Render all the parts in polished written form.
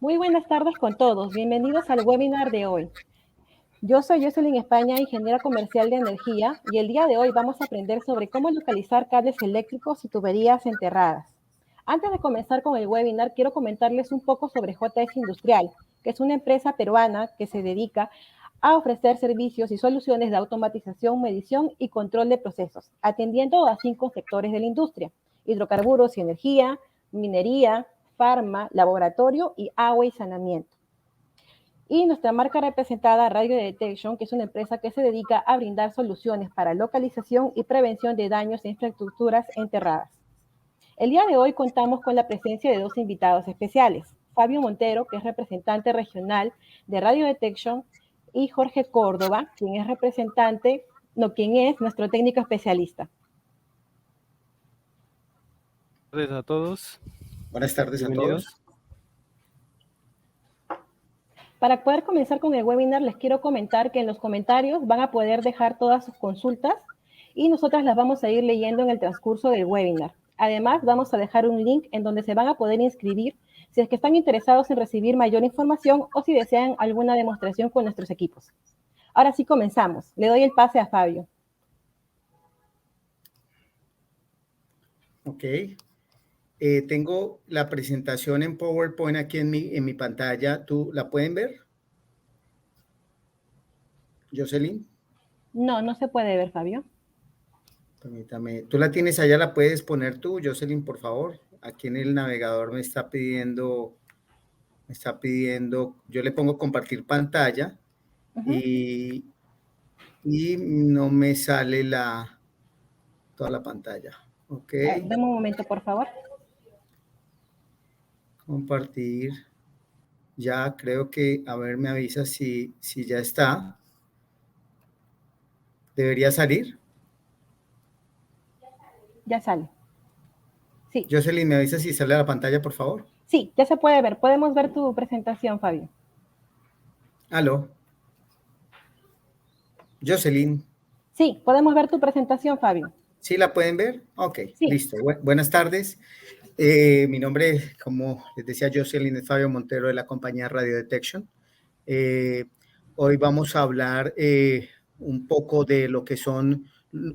Muy buenas tardes con todos. Bienvenidos al webinar de hoy. Yo soy Jocelyn España, ingeniera comercial de energía, y el día de hoy vamos a aprender sobre cómo localizar cables eléctricos y tuberías enterradas. Antes de comenzar con el webinar, quiero comentarles un poco sobre JS Industrial, que es una empresa peruana que se dedica a ofrecer servicios y soluciones de automatización, medición y control de procesos, atendiendo a 5 sectores de la industria: hidrocarburos y energía, minería, farma, laboratorio y agua y saneamiento. Y nuestra marca representada, Radio Detection, que es una empresa que se dedica a brindar soluciones para localización y prevención de daños en infraestructuras enterradas. El día de hoy contamos con la presencia de 2 invitados especiales: Fabio Montero, que es representante regional de Radio Detection, y Jorge Córdoba, quien es nuestro técnico especialista. Buenas tardes a todos. Buenas tardes a todos. Para poder comenzar con el webinar, les quiero comentar que en los comentarios van a poder dejar todas sus consultas y nosotras las vamos a ir leyendo en el transcurso del webinar. Además, vamos a dejar un link en donde se van a poder inscribir si es que están interesados en recibir mayor información o si desean alguna demostración con nuestros equipos. Ahora sí comenzamos. Le doy el pase a Fabio. Ok. Tengo la presentación en PowerPoint aquí en mi pantalla. ¿Tú la pueden ver? Jocelyn. No se puede ver, Fabio. Permítame. ¿Tú la tienes allá? ¿La puedes poner tú, Jocelyn, por favor? Aquí en el navegador me está pidiendo, yo le pongo compartir pantalla y no me sale toda la pantalla. Ok. Dame un momento, por favor. Compartir. Ya creo que, a ver, me avisa si ya está. ¿Debería salir? Ya sale. Sí. Jocelyn, ¿me avisa si sale a la pantalla, por favor? Sí, ya se puede ver. Podemos ver tu presentación, Fabio. ¿Aló? Jocelyn. Sí, podemos ver tu presentación, Fabio. ¿Sí la pueden ver? Ok, sí. Listo. Buenas tardes. Mi nombre, como les decía Jocelyn, es Fabio Montero de la compañía Radio Detection. Hoy vamos a hablar un poco de lo que son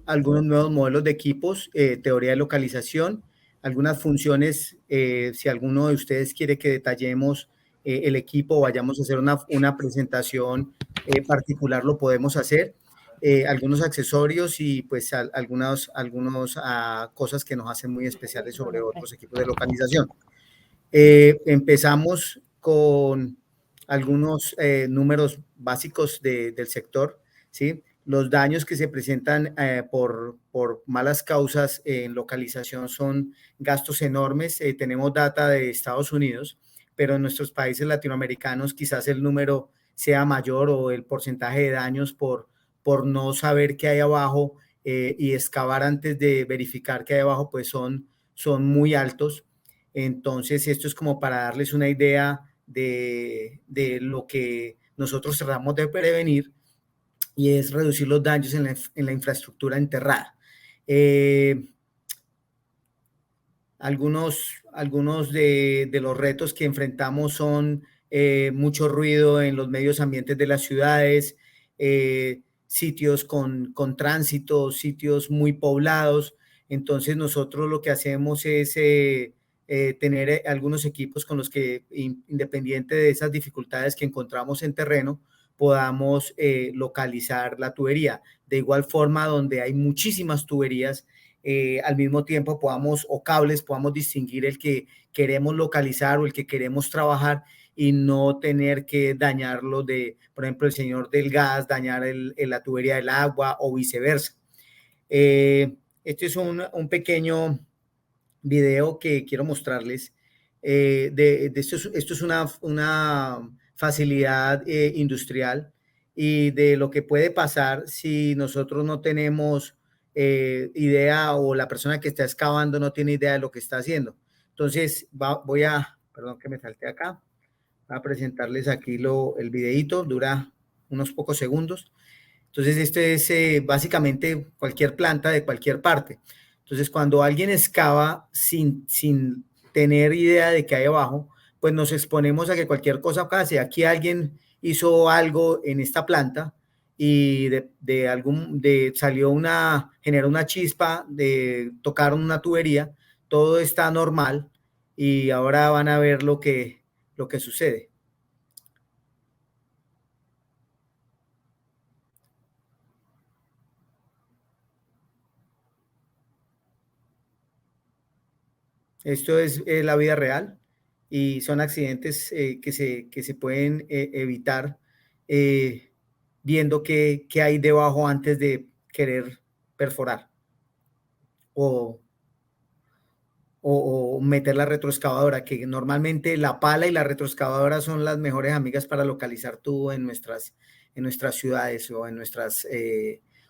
algunos nuevos modelos de equipos, teoría de localización, algunas funciones. Si alguno de ustedes quiere que detallemos el equipo o vayamos a hacer una presentación particular, lo podemos hacer. Algunos accesorios y pues algunas cosas que nos hacen muy especiales sobre otros equipos de localización. Empezamos con algunos números básicos del sector, ¿sí? Los daños que se presentan por malas causas en localización son gastos enormes. Tenemos data de Estados Unidos, pero en nuestros países latinoamericanos quizás el número sea mayor o el porcentaje de daños por no saber qué hay abajo y excavar antes de verificar qué hay abajo, pues son muy altos. Entonces, esto es como para darles una idea de lo que nosotros tratamos de prevenir, y es reducir los daños en la infraestructura enterrada. Algunos de los retos que enfrentamos son mucho ruido en los medios ambientes de las ciudades, sitios con tránsito, sitios muy poblados. Entonces nosotros lo que hacemos es tener algunos equipos con los que, independiente de esas dificultades que encontramos en terreno, podamos localizar la tubería. De igual forma, donde hay muchísimas tuberías, al mismo tiempo podamos distinguir el que queremos localizar o el que queremos trabajar y no tener que dañarlo por ejemplo, el señor del gas, dañar la tubería del agua o viceversa. Este es un pequeño video que quiero mostrarles. Esto es una facilidad industrial y de lo que puede pasar si nosotros no tenemos idea, o la persona que está excavando no tiene idea de lo que está haciendo. Entonces, perdón que me salté acá, voy a presentarles aquí el videito, dura unos pocos segundos. Entonces, esto es básicamente cualquier planta de cualquier parte. Entonces, cuando alguien excava sin tener idea de qué hay abajo, pues nos exponemos a que cualquier cosa pase. Aquí alguien hizo algo en esta planta y generó una chispa, tocaron una tubería, todo está normal y ahora van a ver lo que sucede. Esto es la vida real y son accidentes que se pueden evitar viendo qué hay debajo antes de querer perforar o meter la retroexcavadora, que normalmente la pala y la retroexcavadora son las mejores amigas para localizar tubo en nuestras ciudades o en nuestras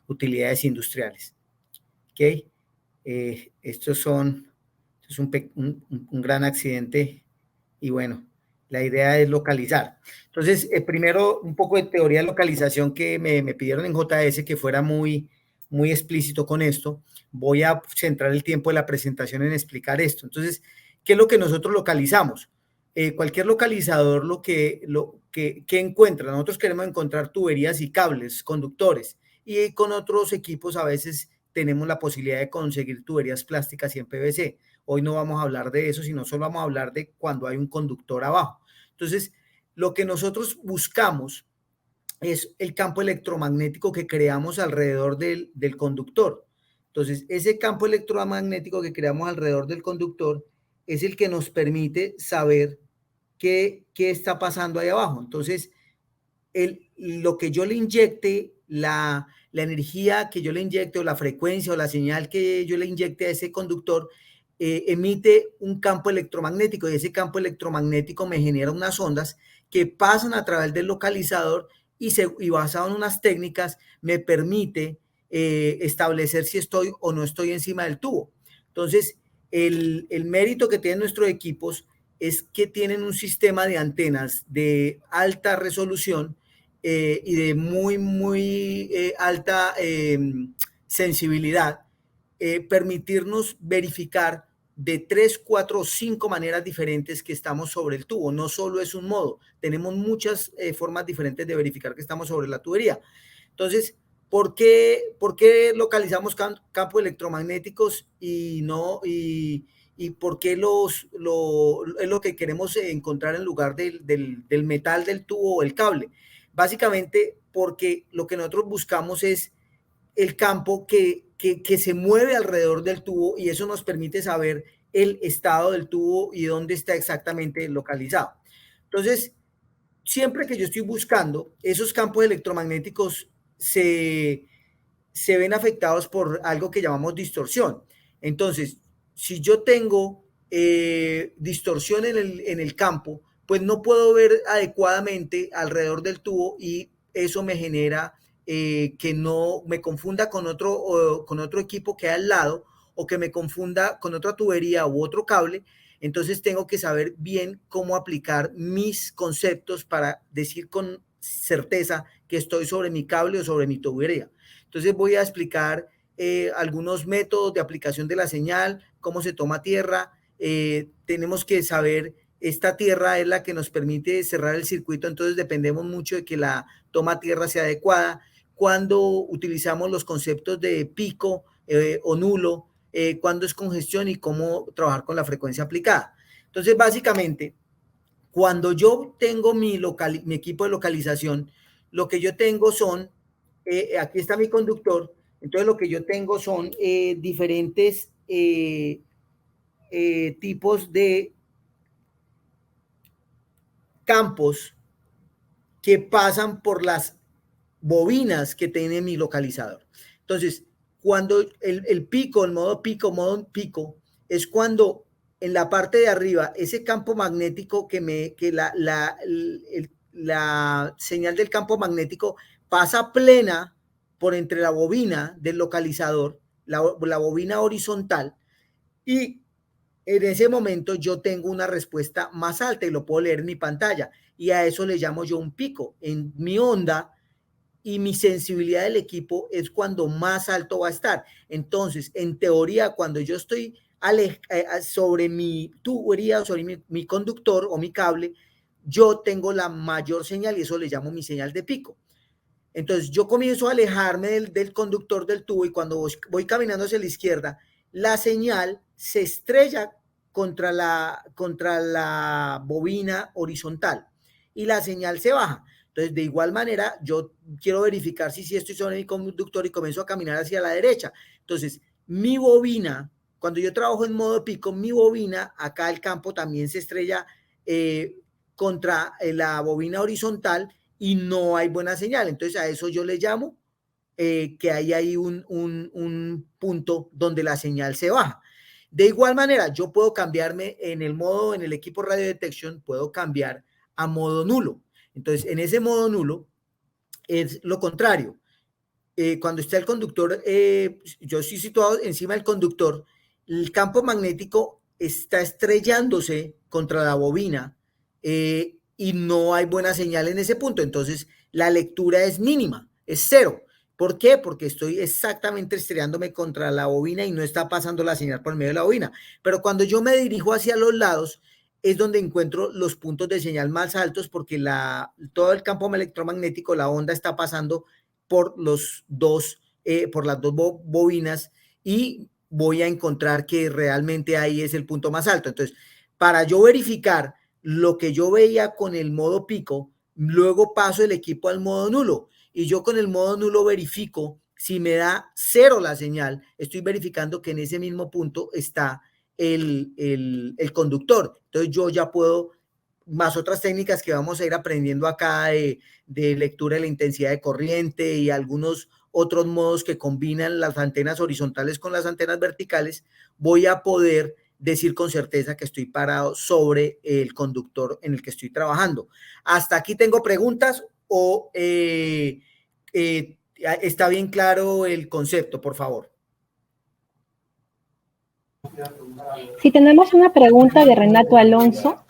utilidades industriales. ¿Ok? Esto es un gran accidente y bueno, la idea es localizar. Entonces, primero un poco de teoría de localización que me pidieron en JS que fuera muy explícito con esto. Voy a centrar el tiempo de la presentación en explicar esto. Entonces, ¿qué es lo que nosotros localizamos? Cualquier localizador que encuentra, nosotros queremos encontrar tuberías y cables, conductores, y con otros equipos a veces tenemos la posibilidad de conseguir tuberías plásticas y en PVC. Hoy no vamos a hablar de eso, sino solo vamos a hablar de cuando hay un conductor abajo. Entonces, lo que nosotros buscamos es el campo electromagnético que creamos alrededor del conductor. Entonces, ese campo electromagnético que creamos alrededor del conductor es el que nos permite saber qué está pasando ahí abajo. Entonces, lo que yo le inyecte, la energía que yo le inyecte o la frecuencia o la señal que yo le inyecte a ese conductor emite un campo electromagnético y ese campo electromagnético me genera unas ondas que pasan a través del localizador y basado en unas técnicas me permite establecer si estoy o no estoy encima del tubo. Entonces, el mérito que tienen nuestros equipos es que tienen un sistema de antenas de alta resolución y de muy alta sensibilidad, permitirnos verificar de 3, 4 o 5 maneras diferentes que estamos sobre el tubo. No solo es un modo, tenemos muchas formas diferentes de verificar que estamos sobre la tubería. Entonces, ¿por qué localizamos campos electromagnéticos y por qué es lo que queremos encontrar en lugar del metal del tubo o el cable? Básicamente porque lo que nosotros buscamos es el campo que se mueve alrededor del tubo y eso nos permite saber el estado del tubo y dónde está exactamente localizado. Entonces, siempre que yo estoy buscando, esos campos electromagnéticos se ven afectados por algo que llamamos distorsión. Entonces, si yo tengo distorsión en el campo, pues no puedo ver adecuadamente alrededor del tubo y eso me genera que no me confunda con otro equipo que hay al lado o que me confunda con otra tubería u otro cable. Entonces tengo que saber bien cómo aplicar mis conceptos para decir con certeza que estoy sobre mi cable o sobre mi tubería. Entonces voy a explicar algunos métodos de aplicación de la señal, cómo se toma tierra. Tenemos que saber, esta tierra es la que nos permite cerrar el circuito, entonces dependemos mucho de que la toma tierra sea adecuada. Cuando utilizamos los conceptos de pico o nulo, cuándo es congestión y cómo trabajar con la frecuencia aplicada. Entonces, básicamente, cuando yo tengo mi equipo de localización, lo que yo tengo son, aquí está mi conductor, entonces lo que yo tengo son diferentes tipos de campos que pasan por las bobinas que tiene mi localizador. Entonces, cuando el pico, el modo pico, es cuando en la parte de arriba, ese campo magnético la señal del campo magnético pasa plena por entre la bobina del localizador, la bobina horizontal, y en ese momento yo tengo una respuesta más alta y lo puedo leer en mi pantalla, y a eso le llamo yo un pico. En mi onda y mi sensibilidad del equipo es cuando más alto va a estar. Entonces, en teoría, cuando yo estoy sobre mi tubería, sobre mi conductor o mi cable, yo tengo la mayor señal y eso le llamo mi señal de pico. Entonces yo comienzo a alejarme del conductor del tubo y cuando voy caminando hacia la izquierda, la señal se estrella contra la bobina horizontal y la señal se baja. Entonces, de igual manera, yo quiero verificar si estoy sobre mi conductor y comienzo a caminar hacia la derecha. Entonces, mi bobina, cuando yo trabajo en modo pico, mi bobina, acá el campo también se estrella contra la bobina horizontal y no hay buena señal. Entonces, a eso yo le llamo que hay ahí un punto donde la señal se baja. De igual manera, yo puedo cambiarme en el equipo radio detección, puedo cambiar a modo nulo. Entonces, en ese modo nulo es lo contrario. Cuando está el conductor, yo estoy situado encima del conductor, el campo magnético está estrellándose contra la bobina y no hay buena señal en ese punto. Entonces, la lectura es mínima, es cero. ¿Por qué? Porque estoy exactamente estrellándome contra la bobina y no está pasando la señal por medio de la bobina. Pero cuando yo me dirijo hacia los lados, es donde encuentro los puntos de señal más altos porque todo el campo electromagnético, la onda está pasando por las dos bobinas y voy a encontrar que realmente ahí es el punto más alto. Entonces, para yo verificar lo que yo veía con el modo pico, luego paso el equipo al modo nulo y yo con el modo nulo verifico si me da cero la señal, estoy verificando que en ese mismo punto está el conductor. Entonces yo ya puedo, más otras técnicas que vamos a ir aprendiendo acá de lectura de la intensidad de corriente y algunos otros modos que combinan las antenas horizontales con las antenas verticales, voy a poder decir con certeza que estoy parado sobre el conductor en el que estoy trabajando. ¿Hasta aquí tengo preguntas o está bien claro el concepto, por favor? Si tenemos una pregunta de Renato Alonso,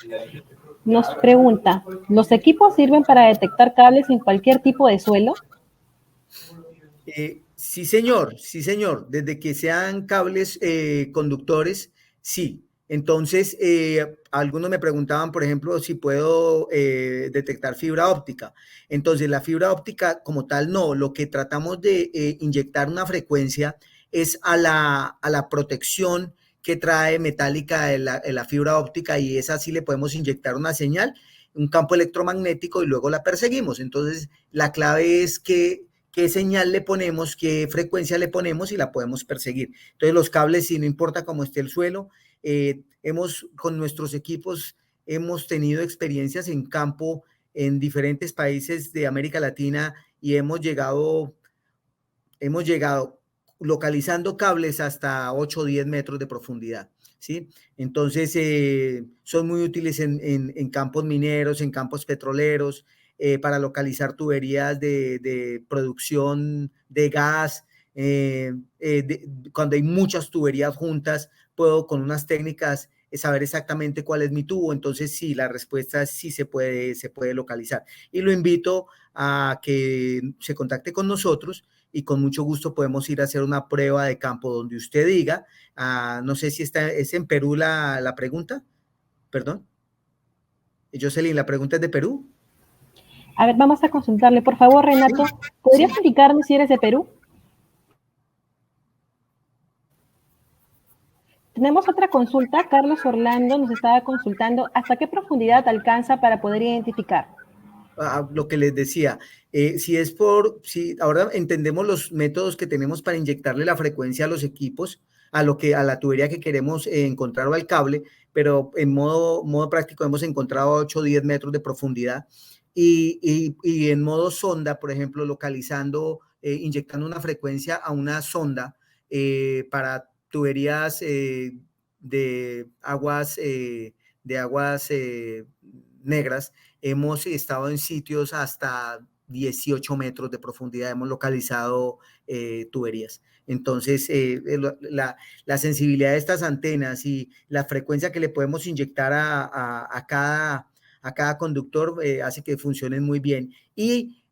nos pregunta, ¿los equipos sirven para detectar cables en cualquier tipo de suelo? Sí, señor, desde que sean cables conductores, sí. Entonces, algunos me preguntaban, por ejemplo, si puedo detectar fibra óptica. Entonces, la fibra óptica como tal, no. Lo que tratamos de inyectar una frecuencia es a la protección que trae metálica de la fibra óptica y esa sí le podemos inyectar una señal, un campo electromagnético y luego la perseguimos. Entonces, la clave es qué señal le ponemos, qué frecuencia le ponemos y la podemos perseguir. Entonces los cables, sí, no importa cómo esté el suelo, con nuestros equipos hemos tenido experiencias en campo en diferentes países de América Latina y hemos llegado localizando cables hasta 8 o 10 metros de profundidad, ¿sí? Entonces, son muy útiles en campos mineros, en campos petroleros, para localizar tuberías de producción de gas. Cuando hay muchas tuberías juntas, puedo con unas técnicas saber exactamente cuál es mi tubo. Entonces, sí, la respuesta es sí se puede localizar. Y lo invito a que se contacte con nosotros y con mucho gusto podemos ir a hacer una prueba de campo donde usted diga. No sé si es en Perú la pregunta, perdón. Jocelyn, ¿la pregunta es de Perú? A ver, vamos a consultarle. Por favor, Renato, ¿podrías indicarnos si eres de Perú? Tenemos otra consulta. Carlos Orlando nos estaba consultando hasta qué profundidad alcanza para poder identificar. Lo que les decía, si ahora entendemos los métodos que tenemos para inyectarle la frecuencia a los equipos, a la tubería que queremos encontrar o al cable, pero en modo práctico hemos encontrado 8 o 10 metros de profundidad y en modo sonda, por ejemplo, localizando, inyectando una frecuencia a una sonda para tuberías de aguas negras. Hemos estado en sitios hasta 18 metros de profundidad, hemos localizado tuberías. Entonces, la sensibilidad de estas antenas y la frecuencia que le podemos inyectar a cada conductor hace que funcionen muy bien. Y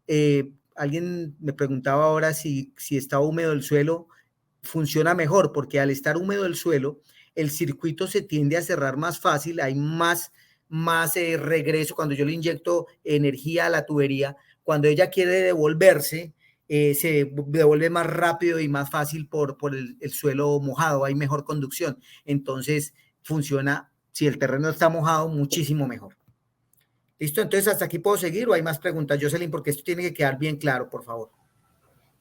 alguien me preguntaba ahora si está húmedo el suelo, funciona mejor, porque al estar húmedo el suelo, el circuito se tiende a cerrar más fácil, hay más regreso. Cuando yo le inyecto energía a la tubería, cuando ella quiere devolverse, se devuelve más rápido y más fácil por el suelo mojado, hay mejor conducción. Entonces funciona, si el terreno está mojado, muchísimo mejor. ¿Listo? Entonces, ¿hasta aquí puedo seguir o hay más preguntas, Jocelyn? Porque esto tiene que quedar bien claro, por favor.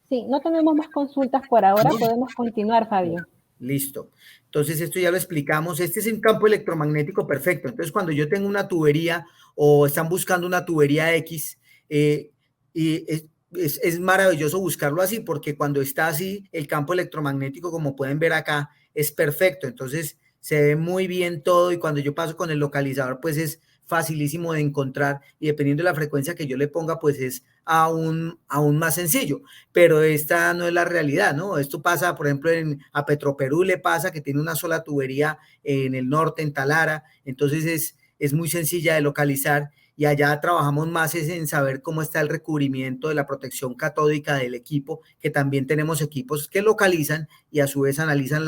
Sí, no tenemos más consultas por ahora, podemos continuar, Fabio. Listo. Entonces, esto ya lo explicamos. Este es un campo electromagnético perfecto. Entonces, cuando yo tengo una tubería o están buscando una tubería X, y es maravilloso buscarlo así, porque cuando está así, el campo electromagnético, como pueden ver acá, es perfecto. Entonces, se ve muy bien todo y cuando yo paso con el localizador, pues es facilísimo de encontrar y dependiendo de la frecuencia que yo le ponga, pues es aún más sencillo, pero esta no es la realidad, ¿no? Esto pasa, por ejemplo, a Petroperú le pasa que tiene una sola tubería en el norte, en Talara, entonces es muy sencilla de localizar y allá trabajamos más en saber cómo está el recubrimiento de la protección catódica del equipo, que también tenemos equipos que localizan y a su vez analizan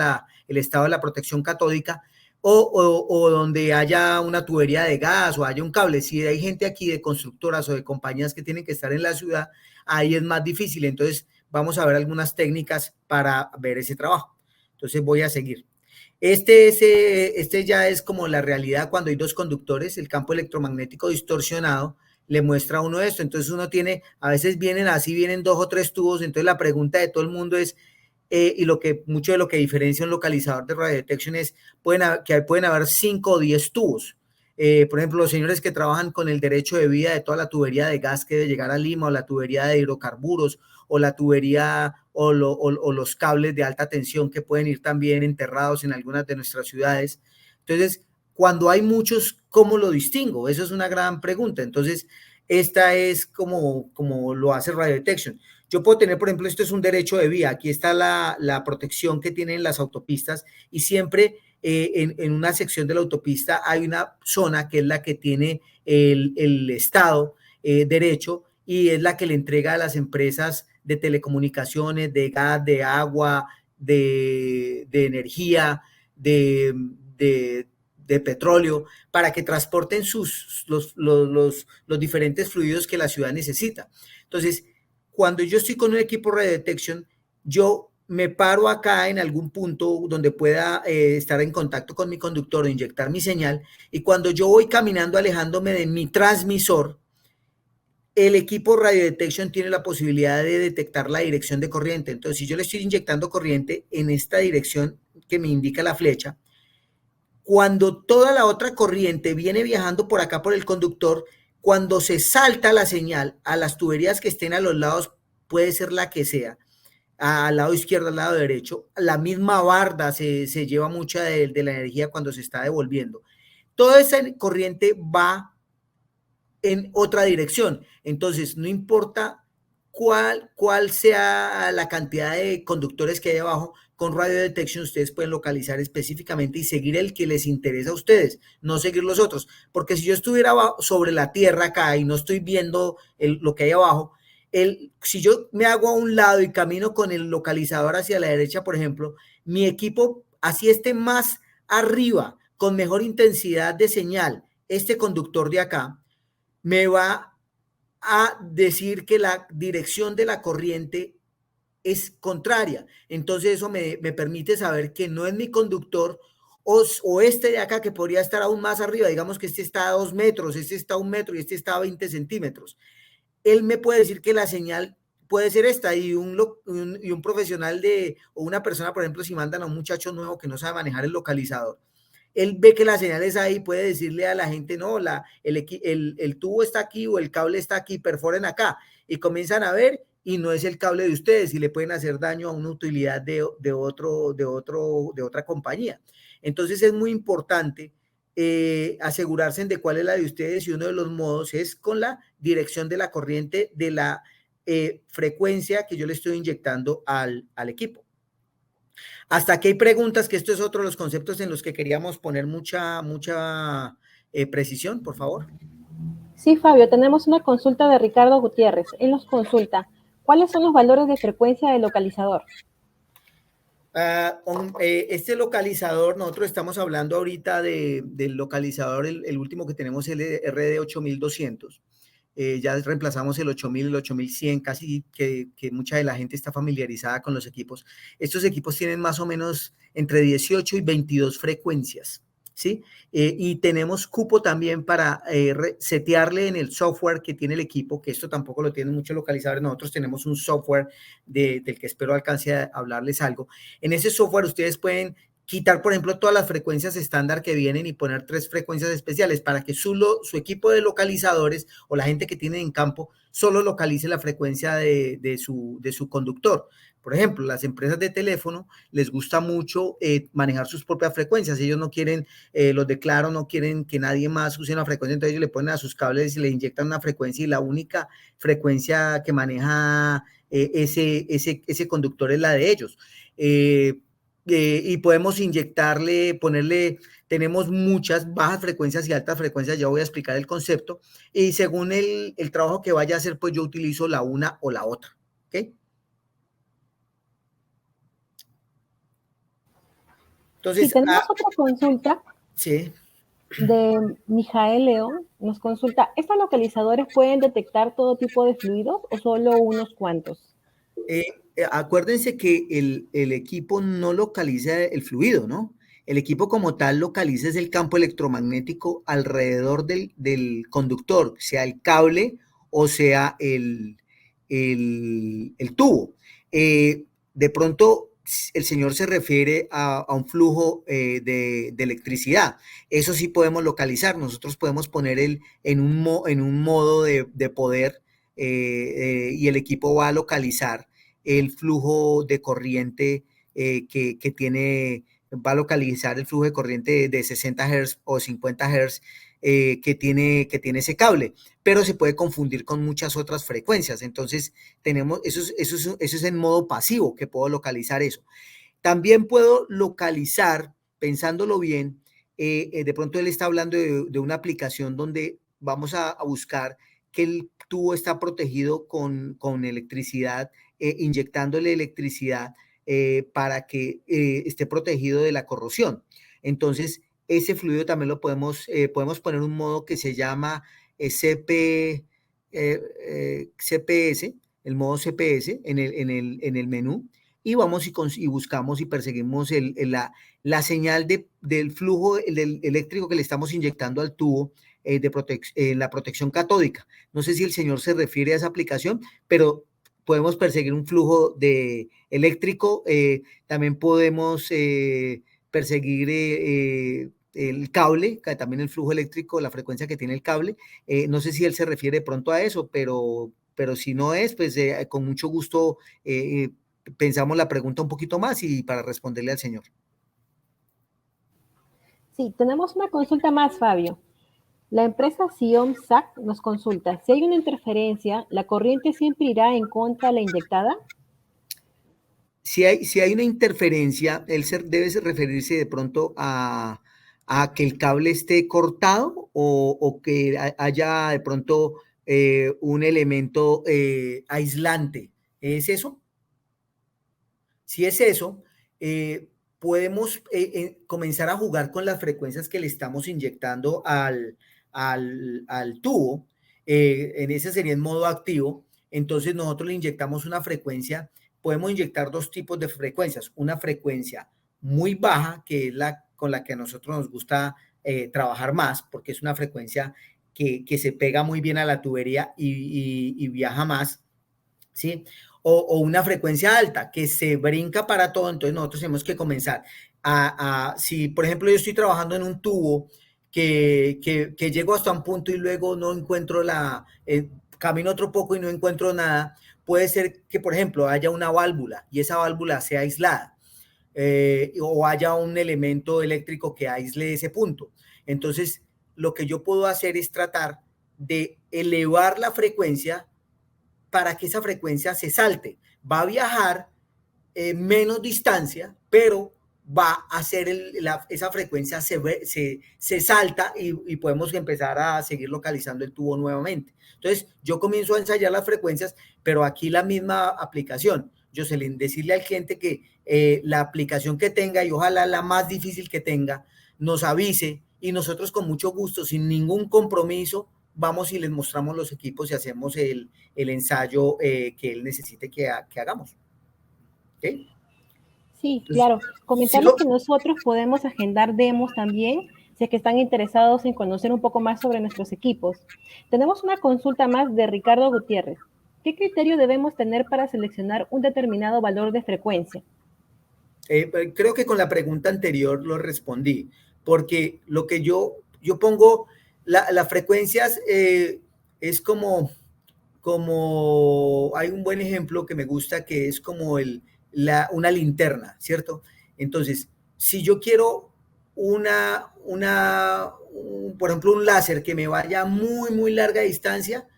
el estado de la protección catódica, o donde haya una tubería de gas o haya un cable. Si hay gente aquí de constructoras o de compañías que tienen que estar en la ciudad, ahí es más difícil. Entonces vamos a ver algunas técnicas para ver ese trabajo. Entonces voy a seguir. Este ya es como la realidad cuando hay dos conductores, el campo electromagnético distorsionado le muestra a uno esto. Entonces uno tiene, a veces vienen 2 o 3 tubos, entonces la pregunta de todo el mundo es, y mucho de lo que diferencia un localizador de radiodetección es que pueden haber 5 o 10 tubos. Por ejemplo, los señores que trabajan con el derecho de vida de toda la tubería de gas que debe llegar a Lima, o la tubería de hidrocarburos, o la tubería o los cables de alta tensión que pueden ir también enterrados en algunas de nuestras ciudades. Entonces, cuando hay muchos, ¿cómo lo distingo? Eso es una gran pregunta. Entonces, esta es como lo hace Radiodetection. Yo puedo tener, por ejemplo, esto es un derecho de vía, aquí está la protección que tienen las autopistas y siempre en una sección de la autopista hay una zona que es la que tiene el Estado derecho y es la que le entrega a las empresas de telecomunicaciones, de gas, de agua, de energía, de petróleo, para que transporten los diferentes fluidos que la ciudad necesita. Entonces, cuando yo estoy con un equipo Radiodetection, yo me paro acá en algún punto donde pueda estar en contacto con mi conductor o inyectar mi señal, y cuando yo voy caminando alejándome de mi transmisor, el equipo Radiodetection tiene la posibilidad de detectar la dirección de corriente. Entonces, si yo le estoy inyectando corriente en esta dirección que me indica la flecha, cuando toda la otra corriente viene viajando por acá por el conductor, cuando se salta la señal a las tuberías que estén a los lados, puede ser la que sea, al lado izquierdo, al lado derecho, la misma barda se lleva mucha de la energía cuando se está devolviendo. Toda esa corriente va en otra dirección. Entonces, no importa cuál sea la cantidad de conductores que hay abajo, con Radiodetection ustedes pueden localizar específicamente y seguir el que les interesa a ustedes, no seguir los otros. Porque si yo estuviera sobre la tierra acá y no estoy viendo lo que hay abajo, si yo me hago a un lado y camino con el localizador hacia la derecha, por ejemplo, mi equipo, así esté más arriba, con mejor intensidad de señal, este conductor de acá, me va a decir que la dirección de la corriente es contraria. Entonces eso me permite saber que no es mi conductor o este de acá que podría estar aún más arriba. Digamos que este está a 2 metros, este está a 1 metro y este está a 20 centímetros. Él me puede decir que la señal puede ser esta y un profesional o una persona, por ejemplo, si mandan a un muchacho nuevo que no sabe manejar el localizador, él ve que la señal es ahí, puede decirle a la gente, no, el tubo está aquí o el cable está aquí, perforen acá, y comienzan a ver y no es el cable de ustedes y le pueden hacer daño a una utilidad de otra compañía. Entonces es muy importante asegurarse de cuál es la de ustedes y uno de los modos es con la dirección de la corriente de la frecuencia que yo le estoy inyectando al equipo. Hasta aquí hay preguntas, que esto es otro de los conceptos en los que queríamos poner mucha precisión, por favor. Sí, Fabio, tenemos una consulta de Ricardo Gutiérrez. Él nos consulta, ¿cuáles son los valores de frecuencia del localizador? Este localizador, nosotros estamos hablando ahorita del localizador, el último que tenemos, el RD8200. Ya reemplazamos el 8000, el 8100, casi que mucha de la gente está familiarizada con los equipos. Estos equipos tienen más o menos entre 18 y 22 frecuencias, ¿sí? Y tenemos cupo también para setearle en el software que tiene el equipo, que esto tampoco lo tienen muchos localizadores. Nosotros tenemos un software del que espero alcance a hablarles algo. En ese software ustedes pueden quitar, por ejemplo, todas las frecuencias estándar que vienen y poner 3 frecuencias especiales para que su equipo de localizadores o la gente que tiene en campo solo localice la frecuencia de su conductor. Por ejemplo, las empresas de teléfono les gusta mucho manejar sus propias frecuencias. Ellos no quieren, los de Claro no quieren que nadie más use una frecuencia, entonces ellos le ponen a sus cables y le inyectan una frecuencia y la única frecuencia que maneja ese conductor es la de ellos. Y podemos inyectarle, ponerle, tenemos muchas bajas frecuencias y altas frecuencias, ya voy a explicar el concepto, y según el trabajo que vaya a hacer, pues yo utilizo la una o la otra, ¿ok? Entonces, Sí, tenemos otra consulta sí. de Mijael León. Nos consulta, ¿estos localizadores pueden detectar todo tipo de fluidos o solo unos cuantos? Acuérdense que el equipo no localiza el fluido, ¿no? El equipo como tal localiza el campo electromagnético alrededor del conductor, sea el cable o sea el tubo. De pronto el señor se refiere a un flujo de electricidad. Eso sí podemos localizar. Nosotros podemos poner en un modo de poder y el equipo va a localizar el flujo de corriente que tiene, va a localizar el flujo de corriente de 60 Hz o 50 Hz que tiene ese cable, pero se puede confundir con muchas otras frecuencias. Entonces, tenemos, eso es en modo pasivo, que puedo localizar eso. También puedo localizar, pensándolo bien, de pronto él está hablando de una aplicación donde vamos a buscar que el tubo está protegido con electricidad, inyectándole electricidad para que esté protegido de la corrosión. Entonces, ese fluido también lo podemos poner un modo que se llama CPS, el modo CPS en el menú, y vamos y buscamos y perseguimos la señal del flujo eléctrico que le estamos inyectando al tubo la protección catódica. No sé si el señor se refiere a esa aplicación, pero podemos perseguir un flujo eléctrico, también podemos perseguir el cable, también el flujo eléctrico, la frecuencia que tiene el cable. No sé si él se refiere pronto a eso, pero si no es, pues con mucho gusto pensamos la pregunta un poquito más y para responderle al señor. Sí, tenemos una consulta más, Fabio. La empresa Sion SAC nos consulta, si hay una interferencia, ¿la corriente siempre irá en contra de la inyectada? Si hay una interferencia, él debe referirse de pronto a que el cable esté cortado o que haya de pronto un elemento aislante. ¿Es eso? Si es eso, podemos comenzar a jugar con las frecuencias que le estamos inyectando al tubo. En ese sería en modo activo. Entonces nosotros le inyectamos una frecuencia. Podemos inyectar 2 tipos de frecuencias. Una frecuencia muy baja, que es la con la que a nosotros nos gusta trabajar más, porque es una frecuencia que se pega muy bien a la tubería y viaja más, ¿sí? O una frecuencia alta que se brinca para todo. Entonces nosotros tenemos que comenzar si por ejemplo yo estoy trabajando en un tubo que llego hasta un punto y luego no encuentro camino otro poco y no encuentro nada, puede ser que por ejemplo haya una válvula y esa válvula sea aislada, o haya un elemento eléctrico que aísle ese punto. Entonces lo que yo puedo hacer es tratar de elevar la frecuencia para que esa frecuencia se salte. Va a viajar menos distancia, pero va a hacer esa frecuencia se salta y podemos empezar a seguir localizando el tubo nuevamente. Entonces, yo comienzo a ensayar las frecuencias, pero aquí la misma aplicación. Jocelyn, decirle al cliente que la aplicación que tenga y ojalá la más difícil que tenga, nos avise y nosotros con mucho gusto, sin ningún compromiso, vamos y les mostramos los equipos y hacemos el ensayo que él necesite que hagamos. ¿Okay? Sí, Entonces, claro. Comentarles que nosotros podemos agendar demos también, si es que están interesados en conocer un poco más sobre nuestros equipos. Tenemos una consulta más de Ricardo Gutiérrez. ¿Qué criterio debemos tener para seleccionar un determinado valor de frecuencia? Creo que con la pregunta anterior lo respondí, porque lo que yo pongo, las frecuencias es como hay un buen ejemplo que me gusta que es como una linterna, ¿cierto? Entonces, si yo quiero por ejemplo, un láser que me vaya muy, muy larga distancia,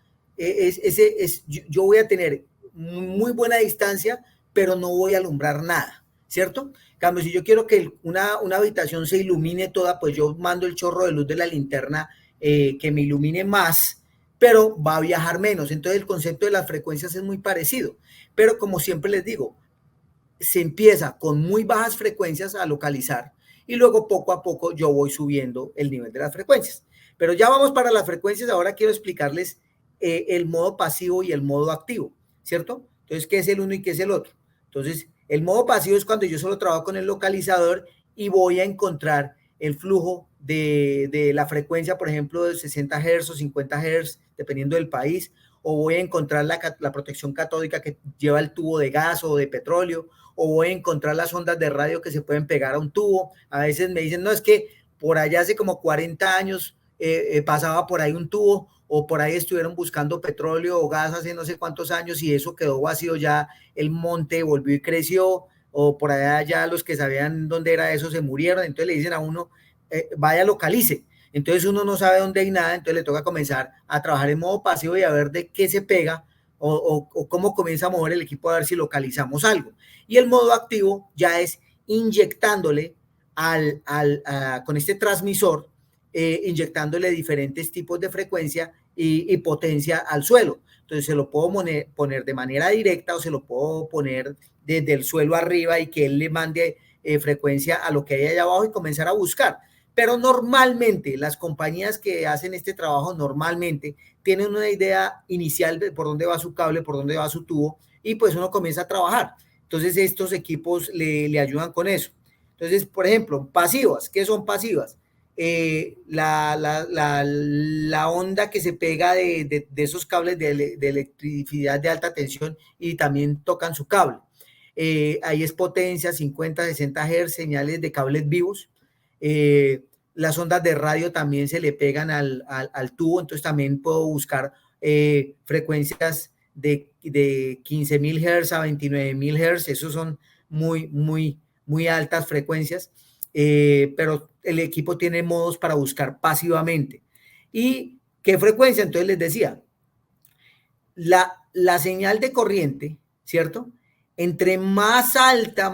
yo voy a tener muy buena distancia, pero no voy a alumbrar nada, ¿cierto? En cambio, si yo quiero que una habitación se ilumine toda, pues yo mando el chorro de luz de la linterna que me ilumine más, pero va a viajar menos. Entonces el concepto de las frecuencias es muy parecido, pero como siempre les digo, se empieza con muy bajas frecuencias a localizar y luego poco a poco yo voy subiendo el nivel de las frecuencias. Pero ya vamos para las frecuencias, ahora quiero explicarles el modo pasivo y el modo activo, ¿cierto? Entonces, ¿qué es el uno y qué es el otro? Entonces, el modo pasivo es cuando yo solo trabajo con el localizador y voy a encontrar el flujo de la frecuencia, por ejemplo, de 60 Hz o 50 Hz, dependiendo del país, o voy a encontrar la protección catódica que lleva el tubo de gas o de petróleo, o voy a encontrar las ondas de radio que se pueden pegar a un tubo. A veces me dicen, no, es que por allá hace como 40 años pasaba por ahí un tubo, o por ahí estuvieron buscando petróleo o gas hace no sé cuántos años y eso quedó vacío, ya el monte volvió y creció, o por allá ya los que sabían dónde era eso se murieron, entonces le dicen a uno, vaya localice. Entonces uno no sabe dónde hay nada, entonces le toca comenzar a trabajar en modo pasivo y a ver de qué se pega o cómo comienza a mover el equipo a ver si localizamos algo. Y el modo activo ya es inyectándole con este transmisor, inyectándole diferentes tipos de frecuencia y potencia al suelo. Entonces se lo puedo poner de manera directa o se lo puedo poner desde el suelo arriba y que él le mande frecuencia a lo que hay allá abajo y comenzar a buscar. Pero normalmente las compañías que hacen este trabajo normalmente tienen una idea inicial de por dónde va su cable, por dónde va su tubo y pues uno comienza a trabajar. Entonces estos equipos le ayudan con eso. Entonces, por ejemplo, pasivas. ¿Qué son pasivas? La onda que se pega de esos cables de electricidad de alta tensión y también tocan su cable. Ahí es potencia, 50, 60 Hz, señales de cables vivos. Las ondas de radio también se le pegan al tubo, entonces también puedo buscar frecuencias de 15.000 Hz a 29.000 Hz, esos son muy, muy, muy altas frecuencias, pero el equipo tiene modos para buscar pasivamente. ¿Y qué frecuencia? Entonces les decía, la señal de corriente, ¿cierto? Entre más alta,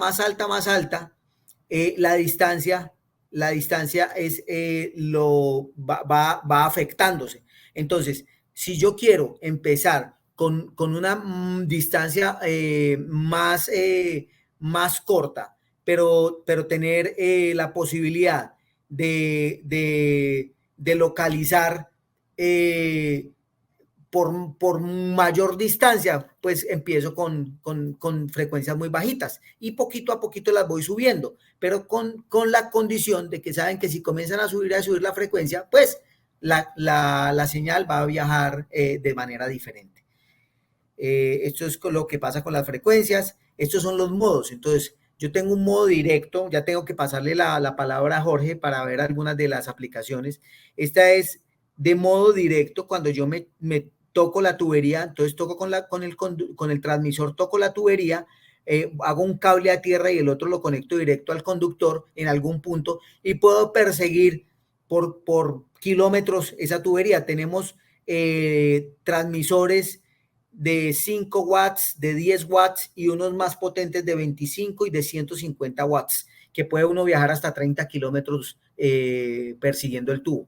la distancia es va afectándose. Entonces, si yo quiero empezar con una distancia más corta, pero tener la posibilidad de localizar por mayor distancia, pues empiezo con frecuencias muy bajitas y poquito a poquito las voy subiendo, pero con la condición de que saben que si comienzan a subir la frecuencia, pues la señal va a viajar de manera diferente. Esto es lo que pasa con las frecuencias. Estos son los modos. Entonces, yo tengo un modo directo, ya tengo que pasarle la palabra a Jorge para ver algunas de las aplicaciones. Esta es de modo directo cuando yo me toco la tubería, entonces toco con el transmisor, toco la tubería, hago un cable a tierra y el otro lo conecto directo al conductor en algún punto y puedo perseguir por kilómetros esa tubería. Tenemos transmisores de 5 watts, de 10 watts y unos más potentes de 25 y de 150 watts, que puede uno viajar hasta 30 kilómetros persiguiendo el tubo.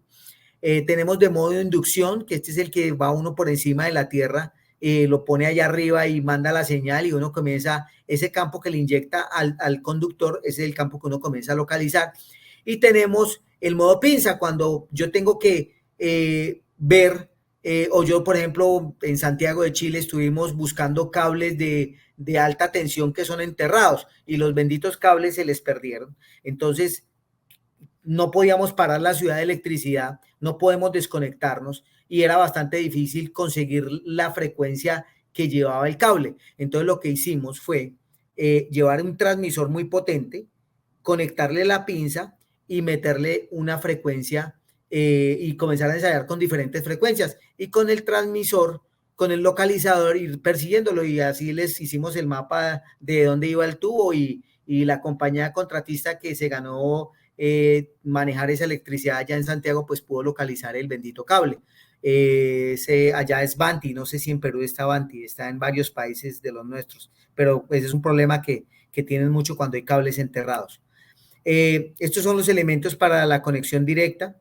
Tenemos de modo de inducción, que este es el que va uno por encima de la tierra, lo pone allá arriba y manda la señal y uno comienza, ese campo que le inyecta al conductor, ese es el campo que uno comienza a localizar. Y tenemos el modo pinza, cuando yo tengo que ver, o yo, por ejemplo, en Santiago de Chile estuvimos buscando cables de alta tensión que son enterrados y los benditos cables se les perdieron. Entonces, no podíamos parar la ciudad de electricidad, no podemos desconectarnos y era bastante difícil conseguir la frecuencia que llevaba el cable. Entonces lo que hicimos fue llevar un transmisor muy potente, conectarle la pinza y meterle una frecuencia y comenzar a ensayar con diferentes frecuencias y con el transmisor, con el localizador, ir persiguiéndolo y así les hicimos el mapa de dónde iba el tubo y la compañía contratista que se ganó manejar esa electricidad allá en Santiago, pues pudo localizar el bendito cable. Allá es Vanti, no sé si en Perú está Vanti, está en varios países de los nuestros, pero ese es un problema que tienen mucho cuando hay cables enterrados. Estos son los elementos para la conexión directa.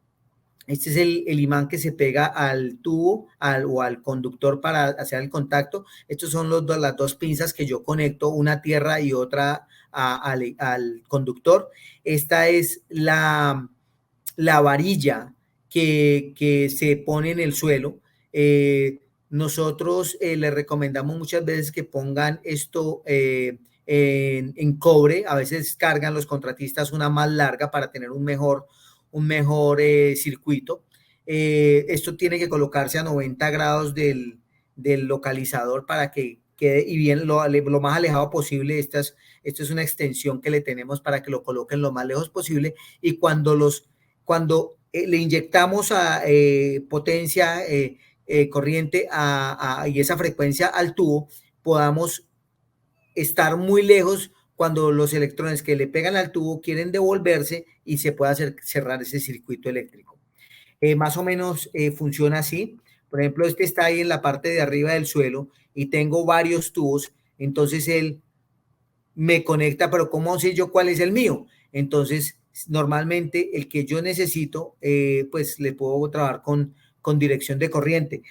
Este es el imán que se pega al tubo o al conductor para hacer el contacto. Estos son las dos pinzas que yo conecto, una tierra y otra al conductor. Esta es la varilla que se pone en el suelo. Nosotros les recomendamos muchas veces que pongan esto en cobre. A veces cargan los contratistas una más larga para tener un mejor circuito. Esto tiene que colocarse a 90 grados del localizador para que quede y bien lo más alejado posible. Esto es una extensión que le tenemos para que lo coloquen lo más lejos posible y cuando le inyectamos potencia, corriente y esa frecuencia al tubo, podamos estar muy lejos cuando los electrones que le pegan al tubo quieren devolverse y se puede cerrar ese circuito eléctrico. Más o menos funciona así. Por ejemplo, este está ahí en la parte de arriba del suelo y tengo varios tubos, entonces él me conecta, pero ¿cómo sé yo cuál es el mío? Entonces, normalmente el que yo necesito, pues le puedo trabajar con dirección de corriente.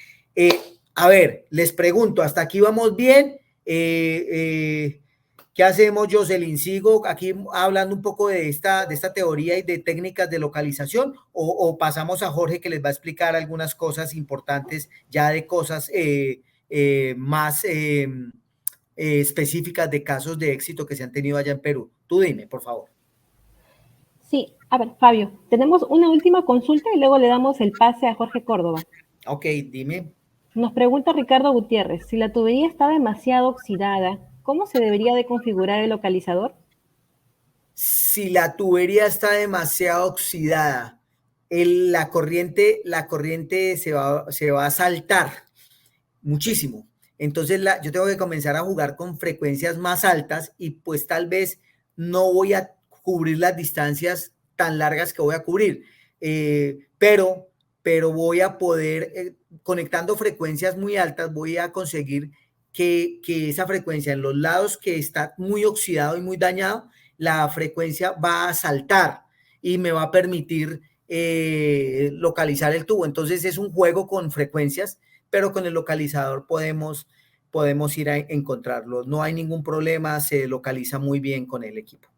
A ver, les pregunto, ¿hasta aquí vamos bien? ¿Qué hacemos, Jocelyn? ¿Sigo aquí hablando un poco de esta teoría y de técnicas de localización o pasamos a Jorge que les va a explicar algunas cosas importantes ya de cosas más específicas de casos de éxito que se han tenido allá en Perú? Tú dime, por favor. Sí, a ver, Fabio, tenemos una última consulta y luego le damos el pase a Jorge Córdoba. Ok, dime. Nos pregunta Ricardo Gutiérrez, si la tubería está demasiado oxidada, ¿cómo se debería de configurar el localizador? Si la tubería está demasiado oxidada, la corriente se va a saltar muchísimo. Entonces yo tengo que comenzar a jugar con frecuencias más altas y pues tal vez no voy a cubrir las distancias tan largas que voy a cubrir, pero voy a poder, conectando frecuencias muy altas, voy a conseguir que esa frecuencia en los lados que está muy oxidado y muy dañado, la frecuencia va a saltar y me va a permitir localizar el tubo. Entonces es un juego con frecuencias, pero con el localizador podemos ir a encontrarlo. No hay ningún problema, se localiza muy bien con el equipo.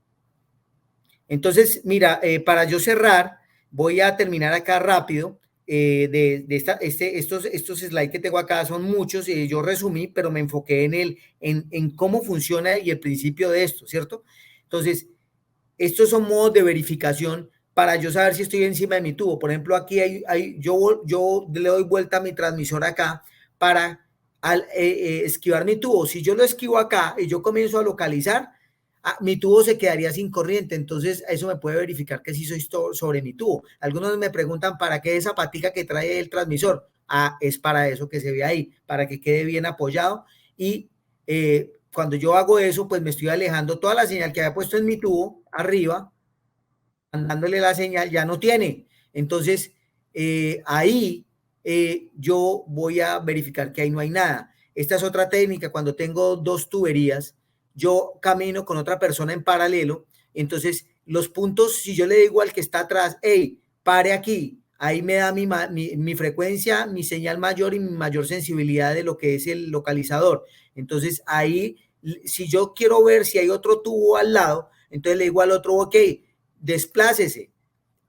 Entonces, mira, para yo cerrar, voy a terminar acá rápido. Estos slides que tengo acá son muchos, yo resumí, pero me enfoqué en cómo funciona y el principio de esto, ¿cierto? Entonces, estos son modos de verificación para yo saber si estoy encima de mi tubo. Por ejemplo, aquí yo le doy vuelta a mi transmisor acá para esquivar mi tubo. Si yo lo esquivo acá y yo comienzo a localizar, mi tubo se quedaría sin corriente, entonces eso me puede verificar que sí soy sobre mi tubo. Algunos me preguntan para qué esa patica que trae el transmisor. Es para eso que se ve ahí, para que quede bien apoyado y cuando yo hago eso, pues me estoy alejando toda la señal que había puesto en mi tubo arriba, mandándole la señal, ya no tiene. Entonces, ahí yo voy a verificar que ahí no hay nada. Esta es otra técnica, cuando tengo dos tuberías, yo camino con otra persona en paralelo, entonces los puntos, si yo le digo al que está atrás, hey, pare aquí, ahí me da mi frecuencia, mi señal mayor y mi mayor sensibilidad de lo que es el localizador. Entonces ahí, si yo quiero ver si hay otro tubo al lado, entonces le digo al otro, ok, desplácese,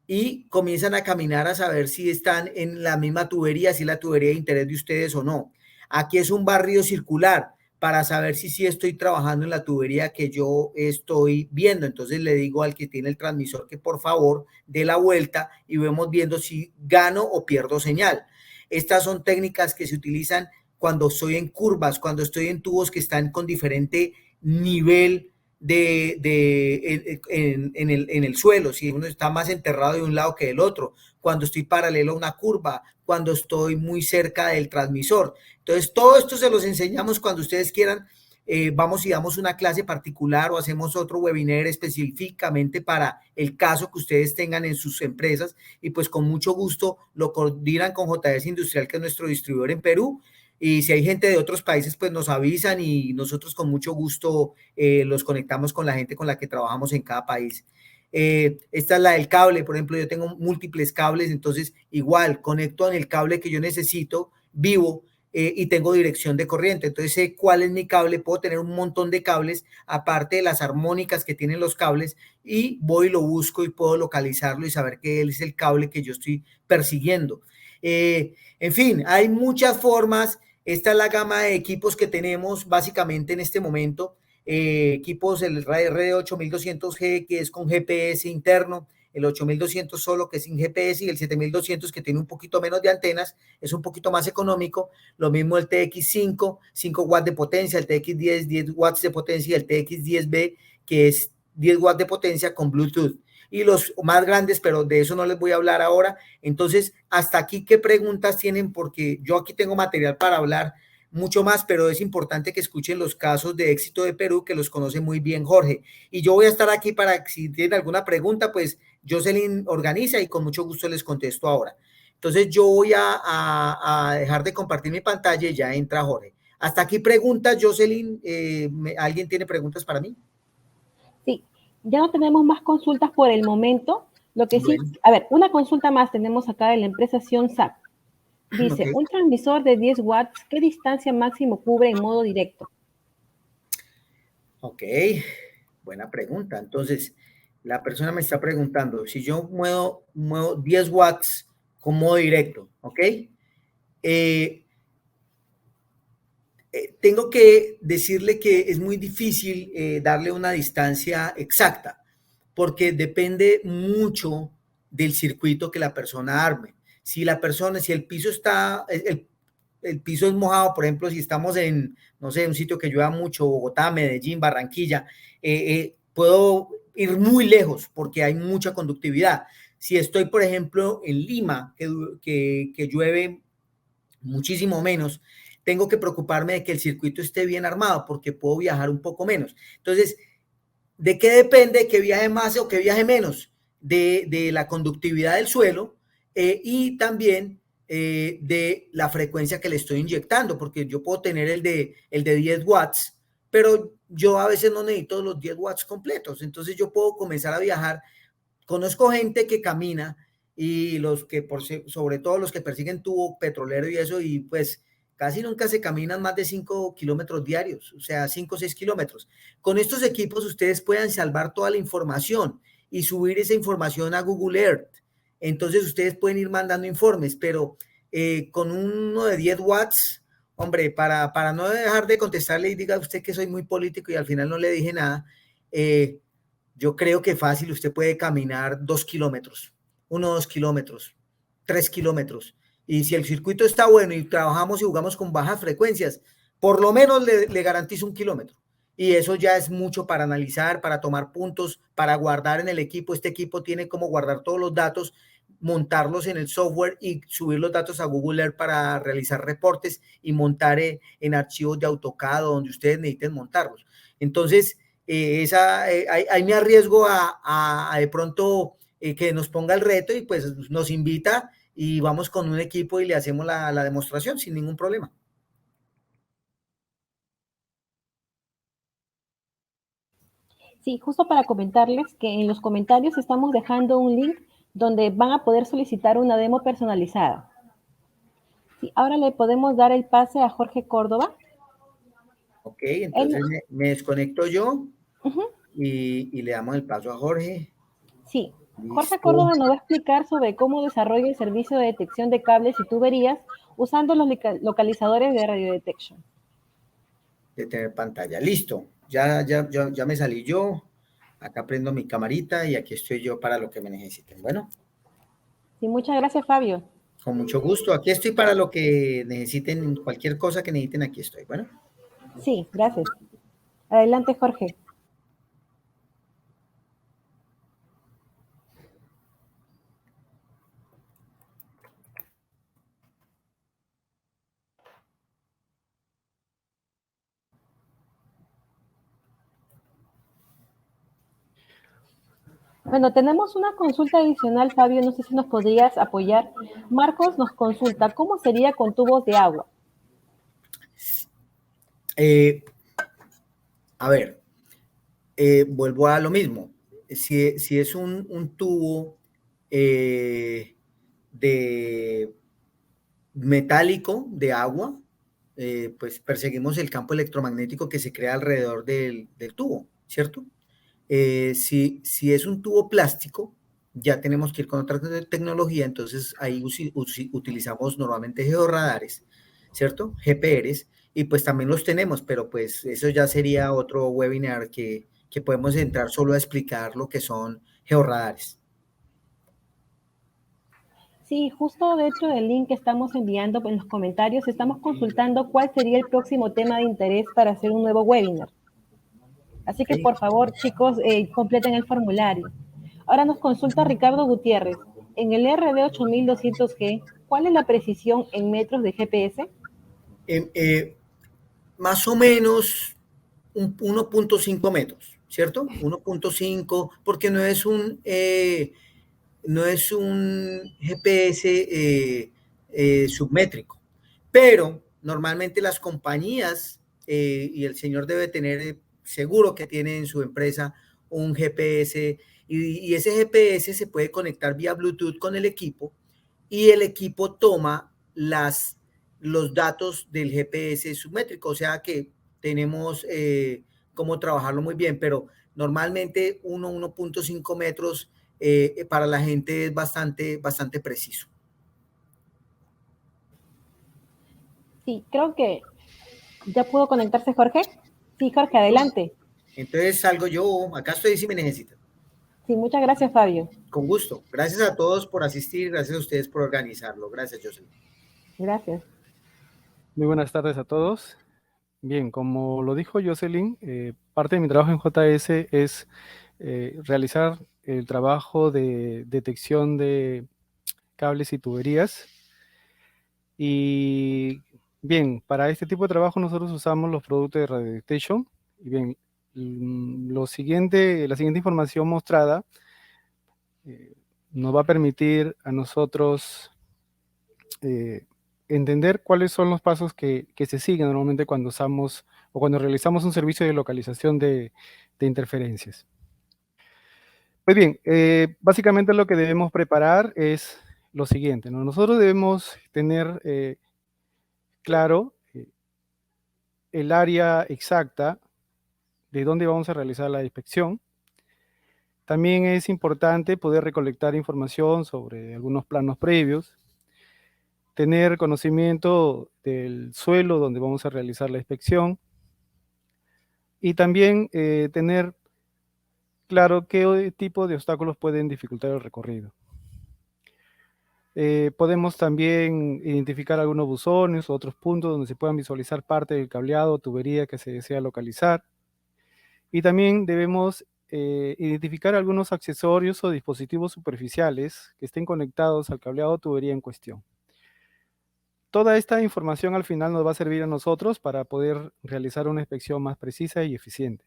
y comienzan a caminar a saber si están en la misma tubería, si es la tubería de interés de ustedes o no. Aquí es un barrido circular para saber si sí estoy trabajando en la tubería que yo estoy viendo. Entonces le digo al que tiene el transmisor que por favor dé la vuelta y vemos viendo si gano o pierdo señal. Estas son técnicas que se utilizan cuando estoy en curvas, cuando estoy en tubos que están con diferente nivel en el suelo, si uno está más enterrado de un lado que del otro, cuando estoy paralelo a una curva, cuando estoy muy cerca del transmisor. Entonces, todo esto se los enseñamos cuando ustedes quieran. Vamos y damos una clase particular o hacemos otro webinar específicamente para el caso que ustedes tengan en sus empresas y pues con mucho gusto lo coordinan con JS Industrial, que es nuestro distribuidor en Perú. Y si hay gente de otros países, pues nos avisan y nosotros con mucho gusto los conectamos con la gente con la que trabajamos en cada país. Esta es la del cable, por ejemplo, yo tengo múltiples cables, entonces igual conecto en el cable que yo necesito, vivo, y tengo dirección de corriente, entonces sé cuál es mi cable, puedo tener un montón de cables, aparte de las armónicas que tienen los cables, y voy y lo busco y puedo localizarlo y saber que él es el cable que yo estoy persiguiendo. En fin, hay muchas formas. Esta es la gama de equipos que tenemos básicamente en este momento. Equipos, el RD 8200G, que es con GPS interno, el 8200 solo, que es sin GPS, y el 7200, que tiene un poquito menos de antenas, es un poquito más económico. Lo mismo el TX5, 5 watts de potencia, el TX10, 10 watts de potencia, y el TX10B, que es 10 watts de potencia con Bluetooth. Y los más grandes, pero de eso no les voy a hablar ahora. Entonces, hasta aquí, ¿qué preguntas tienen? Porque yo aquí tengo material para hablar mucho más, pero es importante que escuchen los casos de éxito de Perú, que los conoce muy bien Jorge. Y yo voy a estar aquí para, si tienen alguna pregunta, pues Jocelyn organiza y con mucho gusto les contesto ahora. Entonces, yo voy a dejar de compartir mi pantalla y ya entra Jorge. Hasta aquí preguntas, Jocelyn. ¿Alguien tiene preguntas para mí? Sí, ya no tenemos más consultas por el momento. Lo que sí, Bueno, a ver, una consulta más tenemos acá de la empresa SAP. ok. Dice, un transmisor de 10 watts, ¿qué distancia máximo cubre en modo directo? Ok, buena pregunta. Entonces, la persona me está preguntando si yo muevo 10 watts con modo directo, ¿ok? Eh, tengo que decirle que es muy difícil darle una distancia exacta, porque depende mucho del circuito que la persona arme. Si la persona, si el piso está, el piso es mojado, por ejemplo, si estamos en, no sé, un sitio que llueva mucho, Bogotá, Medellín, Barranquilla, puedo ir muy lejos porque hay mucha conductividad. Si estoy, por ejemplo, en Lima, que llueve muchísimo menos, tengo que preocuparme de que el circuito esté bien armado porque puedo viajar un poco menos. Entonces, ¿de qué depende que viaje más o que viaje menos? De la conductividad del suelo y también de la frecuencia que le estoy inyectando, porque yo puedo tener el de 10 watts, pero yo a veces no necesito los 10 watts completos, entonces yo puedo comenzar a viajar. Conozco gente que camina y los que, sobre todo los que persiguen tubo petrolero y eso, y pues casi nunca se caminan más de 5 kilómetros diarios, o sea, 5 o 6 kilómetros. Con estos equipos ustedes pueden salvar toda la información y subir esa información a Google Earth. Entonces ustedes pueden ir mandando informes, pero con uno de 10 watts, hombre, para no dejar de contestarle y diga usted que soy muy político y al final no le dije nada, yo creo que fácil usted puede caminar 2 kilómetros, 1 o 2 kilómetros, 3 kilómetros. Y si el circuito está bueno y trabajamos y jugamos con bajas frecuencias, por lo menos le garantizo 1 kilómetro. Y eso ya es mucho para analizar, para tomar puntos, para guardar en el equipo. Este equipo tiene como guardar todos los datos, montarlos en el software y subir los datos a Google Earth para realizar reportes y montar en archivos de AutoCAD donde ustedes necesiten montarlos. Entonces, ahí me arriesgo a de pronto que nos ponga el reto y pues nos invita y vamos con un equipo y le hacemos la demostración sin ningún problema. Sí, justo para comentarles que en los comentarios estamos dejando un link donde van a poder solicitar una demo personalizada. Sí, ahora le podemos dar el pase a Jorge Córdoba. Ok, entonces me desconecto yo Ujú. y le damos el paso a Jorge. Sí, Jorge Listo. Córdoba nos va a explicar sobre cómo desarrolla el servicio de detección de cables y tuberías usando los localizadores de radio detection. De tener pantalla. Listo. Ya me salí yo. Acá prendo mi camarita y aquí estoy yo para lo que me necesiten. Bueno, Sí, muchas gracias, Fabio. con mucho gusto. Aquí estoy para lo que necesiten, cualquier cosa que necesiten, aquí estoy. Bueno. Sí, gracias. Adelante, Jorge. Bueno, tenemos una consulta adicional, Fabio, no sé si nos podrías apoyar. Marcos nos consulta, ¿cómo sería con tubos de agua? A ver, vuelvo a lo mismo. Si es un tubo de metálico de agua, pues perseguimos el campo electromagnético que se crea alrededor del tubo, ¿cierto? Si es un tubo plástico, ya tenemos que ir con otra tecnología, entonces ahí utilizamos normalmente georradares, ¿cierto? GPRs, y pues también los tenemos, pero pues eso ya sería otro webinar que podemos entrar solo a explicar lo que son georradares. Sí, justo de hecho el link que estamos enviando en los comentarios, estamos consultando cuál sería el próximo tema de interés para hacer un nuevo webinar. Así que ¿Sí? por favor, chicos, completen el formulario. Ahora nos consulta Ricardo Gutiérrez. En el RD 8200G, ¿cuál es la precisión en metros de GPS? Eh, eh, Más o menos 1.5 metros, ¿cierto? 1.5, porque no es un GPS submétrico, pero normalmente las compañías, y el señor debe tener seguro que tiene en su empresa un GPS, y ese GPS se puede conectar vía Bluetooth con el equipo y el equipo toma los datos del GPS submétrico, o sea que tenemos cómo trabajarlo muy bien, pero normalmente 1.5 metros para la gente es bastante preciso. Sí, creo que ya pudo conectarse Jorge. Sí, Jorge, adelante. Entonces salgo yo, acá estoy si me necesitan. Sí, muchas gracias, Fabio. Con gusto. Gracias a todos por asistir, gracias a ustedes por organizarlo. Gracias, Jocelyn. Gracias. Muy buenas tardes a todos. Bien, como lo dijo Jocelyn, parte de mi trabajo en JS es realizar el trabajo de detección de cables y tuberías. Y bien, para este tipo de trabajo nosotros usamos los productos de Radio Detection. Y bien, la siguiente información mostrada nos va a permitir a nosotros entender cuáles son los pasos que se siguen normalmente cuando usamos o cuando realizamos un servicio de localización de interferencias. Pues bien, básicamente lo que debemos preparar es lo siguiente, ¿no? Nosotros debemos tener claro el área exacta de dónde vamos a realizar la inspección. También es importante poder recolectar información sobre algunos planos previos, tener conocimiento del suelo donde vamos a realizar la inspección y también tener claro qué tipo de obstáculos pueden dificultar el recorrido. Podemos también identificar algunos buzones o otros puntos donde se puedan visualizar parte del cableado o tubería que se desea localizar. Y también debemos identificar algunos accesorios o dispositivos superficiales que estén conectados al cableado o tubería en cuestión. Toda esta información al final nos va a servir a nosotros para poder realizar una inspección más precisa y eficiente.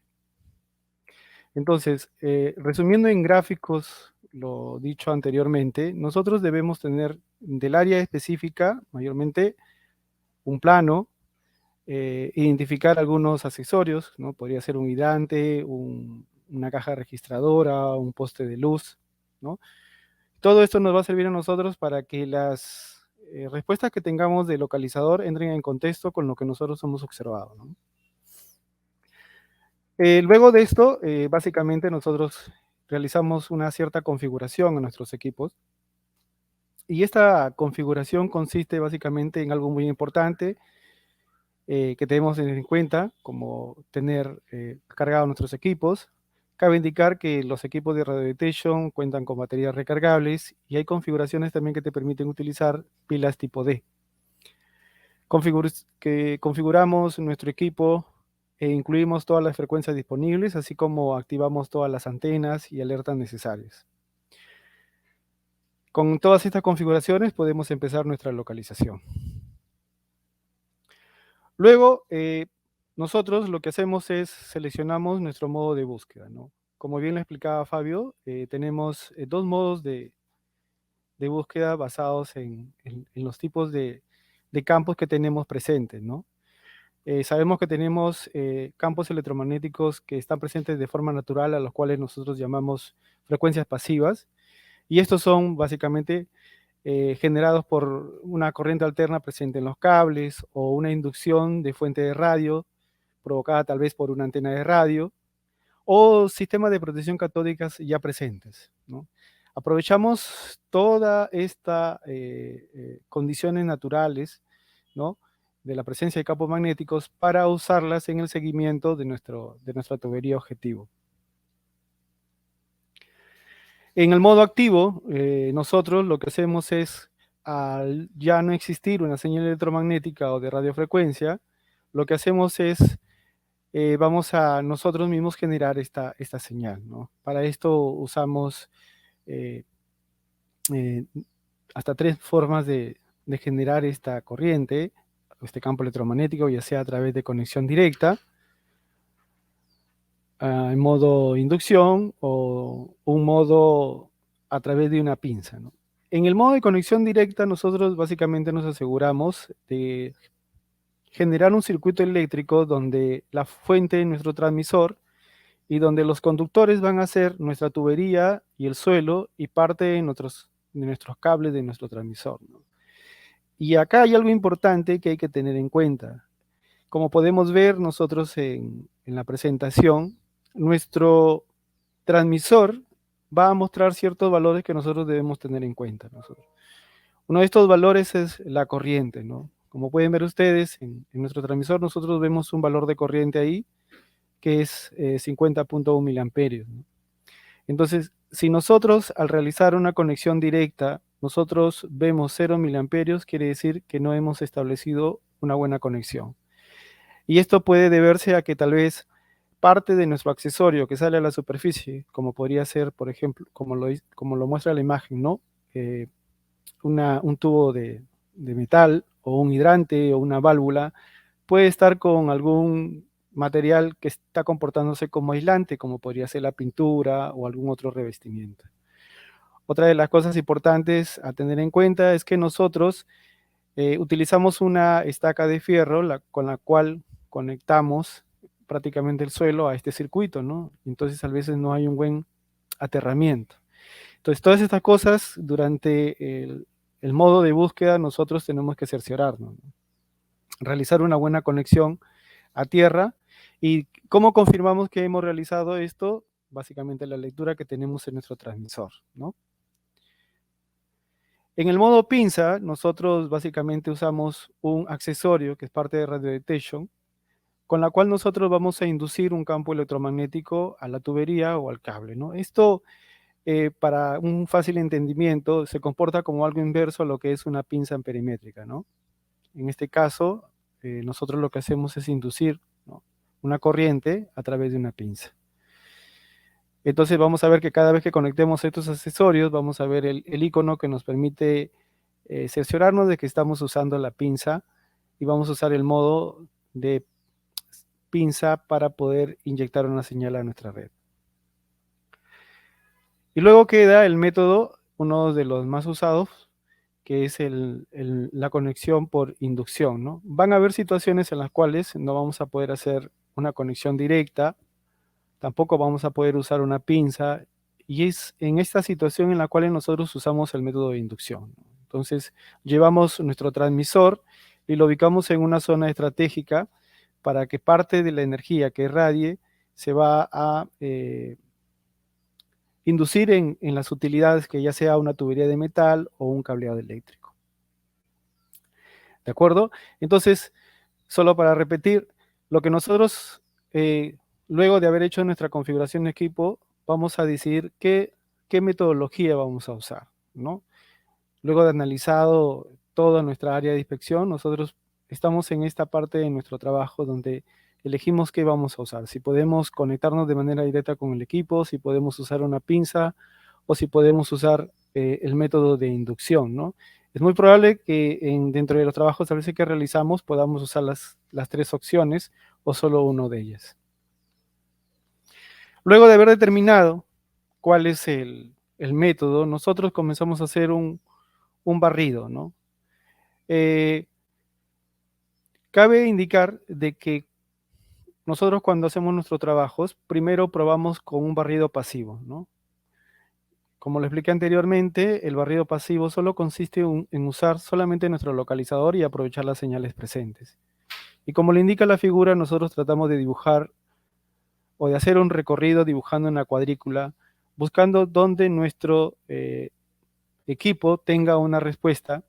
Entonces, resumiendo en gráficos lo dicho anteriormente, nosotros debemos tener del área específica, mayormente, un plano, identificar algunos accesorios, ¿no? Podría ser un hidrante, una caja registradora, un poste de luz, ¿no? todo esto nos va a servir a nosotros para que las respuestas que tengamos del localizador entren en contexto con lo que nosotros hemos observado, ¿no? Luego de esto, básicamente nosotros realizamos una cierta configuración en nuestros equipos. Y esta configuración consiste básicamente en algo muy importante que debemos tener en cuenta, como tener cargados nuestros equipos. Cabe indicar que los equipos de radio detection cuentan con baterías recargables y hay configuraciones también que te permiten utilizar pilas tipo D. Configuramos nuestro equipo e incluimos todas las frecuencias disponibles, así como activamos todas las antenas y alertas necesarias. Con todas estas configuraciones podemos empezar nuestra localización. Luego, nosotros lo que hacemos es seleccionamos nuestro modo de búsqueda, ¿no? Como bien lo explicaba Fabio, tenemos dos modos de búsqueda basados en los tipos de campos que tenemos presentes, ¿no? Sabemos que tenemos campos electromagnéticos que están presentes de forma natural, a los cuales nosotros llamamos frecuencias pasivas, y estos son básicamente generados por una corriente alterna presente en los cables o una inducción de fuente de radio provocada tal vez por una antena de radio o sistemas de protección catódicas ya presentes, ¿no? Aprovechamos todas estas condiciones naturales, ¿no?, de la presencia de campos magnéticos para usarlas en el seguimiento de nuestra tubería objetivo. En el modo activo, nosotros lo que hacemos es, al ya no existir una señal electromagnética o de radiofrecuencia, lo que hacemos es, vamos a nosotros mismos generar esta señal, ¿no? Para esto usamos hasta 3 formas de generar esta corriente, este campo electromagnético, ya sea a través de conexión directa, en modo inducción o un modo a través de una pinza, ¿no? En el modo de conexión directa nosotros básicamente nos aseguramos de generar un circuito eléctrico donde la fuente es nuestro transmisor y donde los conductores van a ser nuestra tubería y el suelo y parte de nuestros cables de nuestro transmisor, ¿no? Y acá hay algo importante que hay que tener en cuenta. Como podemos ver nosotros en la presentación, nuestro transmisor va a mostrar ciertos valores que nosotros debemos tener en cuenta. Uno de estos valores es la corriente, ¿no? Como pueden ver ustedes, en nuestro transmisor nosotros vemos un valor de corriente ahí, que es 50.1 miliamperios, ¿no? Entonces, si nosotros al realizar una conexión directa, nosotros vemos 0 miliamperios, quiere decir que no hemos establecido una buena conexión. Y esto puede deberse a que tal vez parte de nuestro accesorio que sale a la superficie, como podría ser, por ejemplo, como lo muestra la imagen, ¿no? Un tubo de metal o un hidrante o una válvula, puede estar con algún material que está comportándose como aislante, como podría ser la pintura o algún otro revestimiento. Otra de las cosas importantes a tener en cuenta es que nosotros utilizamos una estaca de fierro con la cual conectamos prácticamente el suelo a este circuito, ¿no? Entonces a veces no hay un buen aterramiento. Entonces todas estas cosas durante el modo de búsqueda nosotros tenemos que cerciorarnos, ¿no? Realizar una buena conexión a tierra. ¿Y cómo confirmamos que hemos realizado esto? Básicamente la lectura que tenemos en nuestro transmisor, ¿no? En el modo pinza, nosotros básicamente usamos un accesorio que es parte de radio detection, con la cual nosotros vamos a inducir un campo electromagnético a la tubería o al cable, ¿no? Esto, para un fácil entendimiento, se comporta como algo inverso a lo que es una pinza amperimétrica, ¿no? En este caso, nosotros lo que hacemos es inducir, ¿no?, una corriente a través de una pinza. Entonces vamos a ver que cada vez que conectemos estos accesorios, vamos a ver el icono que nos permite cerciorarnos de que estamos usando la pinza y vamos a usar el modo de pinza para poder inyectar una señal a nuestra red. Y luego queda el método, uno de los más usados, que es la conexión por inducción, ¿no? Van a haber situaciones en las cuales no vamos a poder hacer una conexión directa, tampoco vamos a poder usar una pinza y es en esta situación en la cual nosotros usamos el método de inducción. Entonces, llevamos nuestro transmisor y lo ubicamos en una zona estratégica para que parte de la energía que irradie se va a inducir en las utilidades que ya sea una tubería de metal o un cableado eléctrico. ¿De acuerdo? Entonces, solo para repetir, lo que nosotros, luego de haber hecho nuestra configuración de equipo, vamos a decidir qué metodología vamos a usar, ¿no? Luego de analizado toda nuestra área de inspección, nosotros estamos en esta parte de nuestro trabajo donde elegimos qué vamos a usar. Si podemos conectarnos de manera directa con el equipo, si podemos usar una pinza o si podemos usar el método de inducción, ¿no? Es muy probable que dentro de los trabajos a veces que realizamos podamos usar las tres opciones o solo uno de ellas. Luego de haber determinado cuál es el método, nosotros comenzamos a hacer un barrido, ¿no? Cabe indicar de que nosotros cuando hacemos nuestros trabajos, primero probamos con un barrido pasivo, ¿no? Como lo expliqué anteriormente, el barrido pasivo solo consiste en usar solamente nuestro localizador y aprovechar las señales presentes. Y como le indica la figura, nosotros tratamos de dibujar o de hacer un recorrido dibujando una cuadrícula, buscando donde nuestro equipo tenga una respuesta,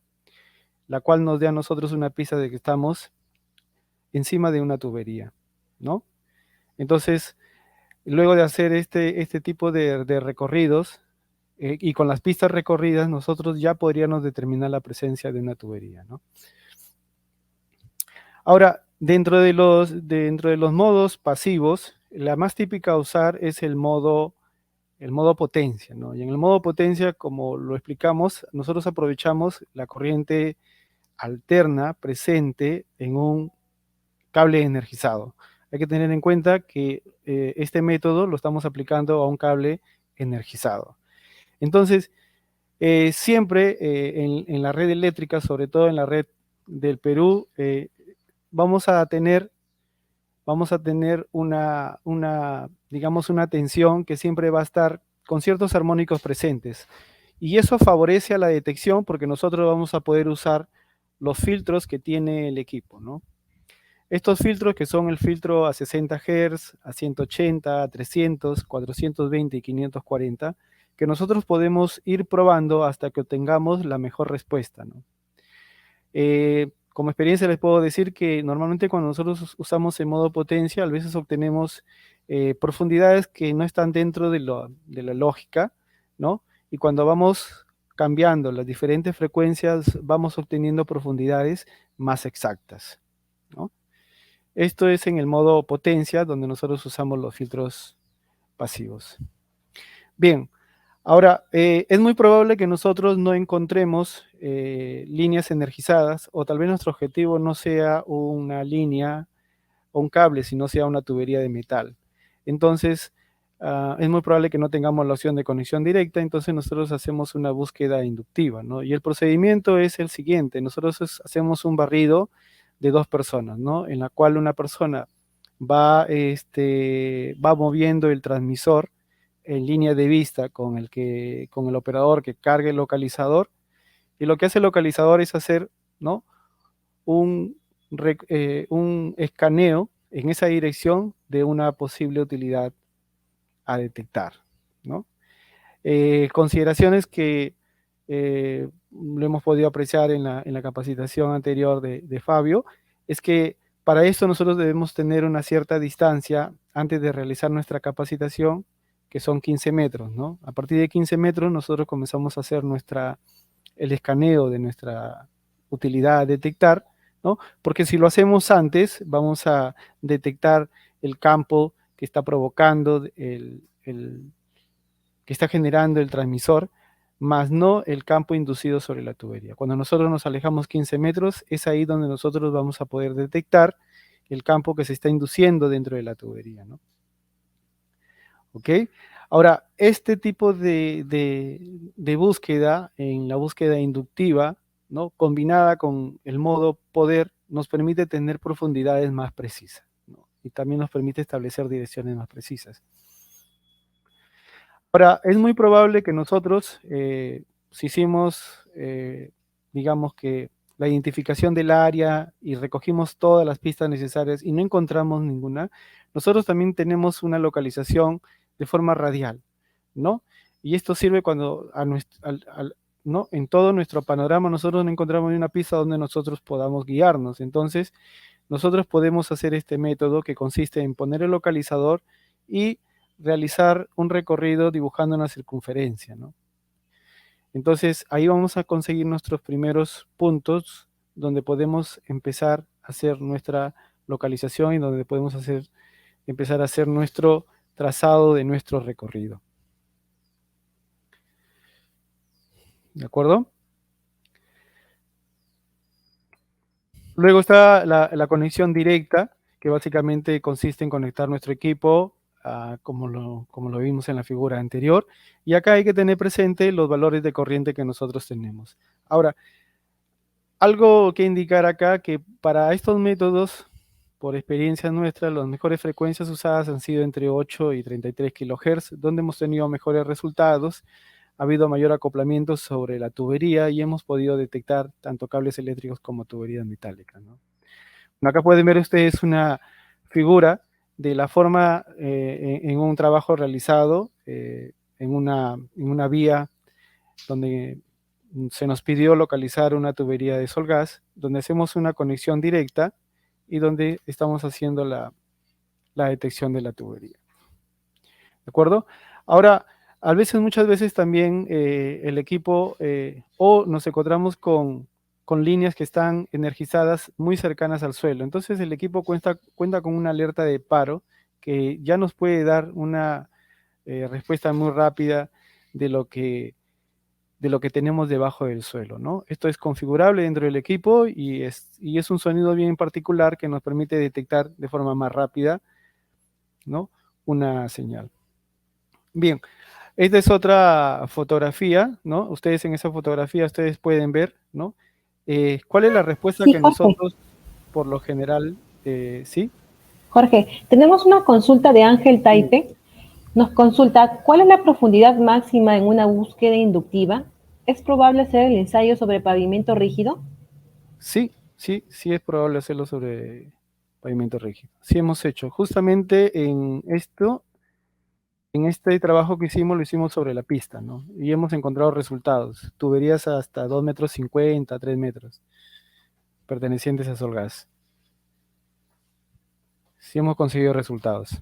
la cual nos dé a nosotros una pista de que estamos encima de una tubería, ¿no? Entonces, luego de hacer este tipo de recorridos, y con las pistas recorridas, nosotros ya podríamos determinar la presencia de una tubería, ¿no? Ahora, dentro de los modos pasivos, la más típica a usar es el modo potencia, ¿no? Y en el modo potencia, como lo explicamos, nosotros aprovechamos la corriente alterna presente en un cable energizado. Hay que tener en cuenta que este método lo estamos aplicando a un cable energizado. Entonces, siempre en la red eléctrica, sobre todo en la red del Perú, vamos a tener digamos, una tensión que siempre va a estar con ciertos armónicos presentes. Y eso favorece a la detección porque nosotros vamos a poder usar los filtros que tiene el equipo, ¿no? Estos filtros que son el filtro a 60 Hz, a 180, a 300, 420 y 540, que nosotros podemos ir probando hasta que obtengamos la mejor respuesta, ¿no? Como experiencia les puedo decir que normalmente cuando nosotros usamos en modo potencia, a veces obtenemos profundidades que no están dentro de la lógica, ¿no? Y cuando vamos cambiando las diferentes frecuencias, vamos obteniendo profundidades más exactas, ¿no? Esto es en el modo potencia, donde nosotros usamos los filtros pasivos. Bien, ahora, es muy probable que nosotros no encontremos líneas energizadas, o tal vez nuestro objetivo no sea una línea o un cable, sino sea una tubería de metal. Entonces, es muy probable que no tengamos la opción de conexión directa, entonces nosotros hacemos una búsqueda inductiva, ¿no? Y el procedimiento es el siguiente: nosotros hacemos un barrido de 2 personas, ¿no? En la cual una persona va moviendo el transmisor en línea de vista con el operador que cargue el localizador, y lo que hace el localizador es hacer, ¿no?, un escaneo en esa dirección de una posible utilidad a detectar, ¿no? Consideraciones que lo hemos podido apreciar en la capacitación anterior de Fabio, es que para esto nosotros debemos tener una cierta distancia antes de realizar nuestra capacitación, que son 15 metros, ¿no? A partir de 15 metros nosotros comenzamos a hacer el escaneo de nuestra utilidad a detectar, ¿no? Porque si lo hacemos antes, vamos a detectar el campo que está provocando, que está generando el transmisor, más no el campo inducido sobre la tubería. Cuando nosotros nos alejamos 15 metros, es ahí donde nosotros vamos a poder detectar el campo que se está induciendo dentro de la tubería, ¿no? ¿Ok? Ahora, este tipo de búsqueda, en la búsqueda inductiva, ¿no?, combinada con el modo poder, nos permite tener profundidades más precisas, ¿no? Y también nos permite establecer direcciones más precisas. Ahora, es muy probable que nosotros, si hicimos, digamos que la identificación del área y recogimos todas las pistas necesarias y no encontramos ninguna, nosotros también tenemos una localización de forma radial, ¿no? Y esto sirve cuando ¿no? En todo nuestro panorama nosotros no encontramos ni una pista donde nosotros podamos guiarnos. Entonces, nosotros podemos hacer este método que consiste en poner el localizador y realizar un recorrido dibujando una circunferencia, ¿no? Entonces, ahí vamos a conseguir nuestros primeros puntos donde podemos empezar a hacer nuestra localización y donde podemos empezar a hacer nuestro trazado de nuestro recorrido. ¿De acuerdo? Luego está la conexión directa, que básicamente consiste en conectar nuestro equipo, como lo vimos en la figura anterior. Y acá hay que tener presente los valores de corriente que nosotros tenemos. Ahora, algo que indicar acá, que para estos métodos, por experiencia nuestra, las mejores frecuencias usadas han sido entre 8 y 33 kHz, donde hemos tenido mejores resultados. Ha habido mayor acoplamiento sobre la tubería y hemos podido detectar tanto cables eléctricos como tuberías metálicas, ¿no? Acá pueden ver ustedes una figura de la forma en un trabajo realizado en una vía donde se nos pidió localizar una tubería de Solgas, donde hacemos una conexión directa y donde estamos haciendo la detección de la tubería. ¿De acuerdo? Ahora, muchas veces también el equipo o nos encontramos con líneas que están energizadas muy cercanas al suelo. Entonces el equipo cuenta con una alerta de paro que ya nos puede dar una respuesta muy rápida de lo que tenemos debajo del suelo, ¿no? Esto es configurable dentro del equipo y es un sonido bien particular que nos permite detectar de forma más rápida, ¿no? Una señal. Bien, esta es otra fotografía, ¿no? Ustedes en esa fotografía, ustedes pueden ver, ¿no? ¿Cuál es la respuesta Sí, que Jorge. nosotros, por lo general, sí? Jorge, tenemos una consulta de Ángel Taite. Nos consulta, ¿cuál es la profundidad máxima en una búsqueda inductiva? ¿Es probable hacer el ensayo sobre pavimento rígido? Sí es probable hacerlo sobre pavimento rígido. Sí hemos hecho. Justamente en este trabajo que hicimos, lo hicimos sobre la pista, ¿no? Y hemos encontrado resultados. Tuberías hasta 2,50 metros, 3 metros, pertenecientes a Solgas. Sí hemos conseguido resultados.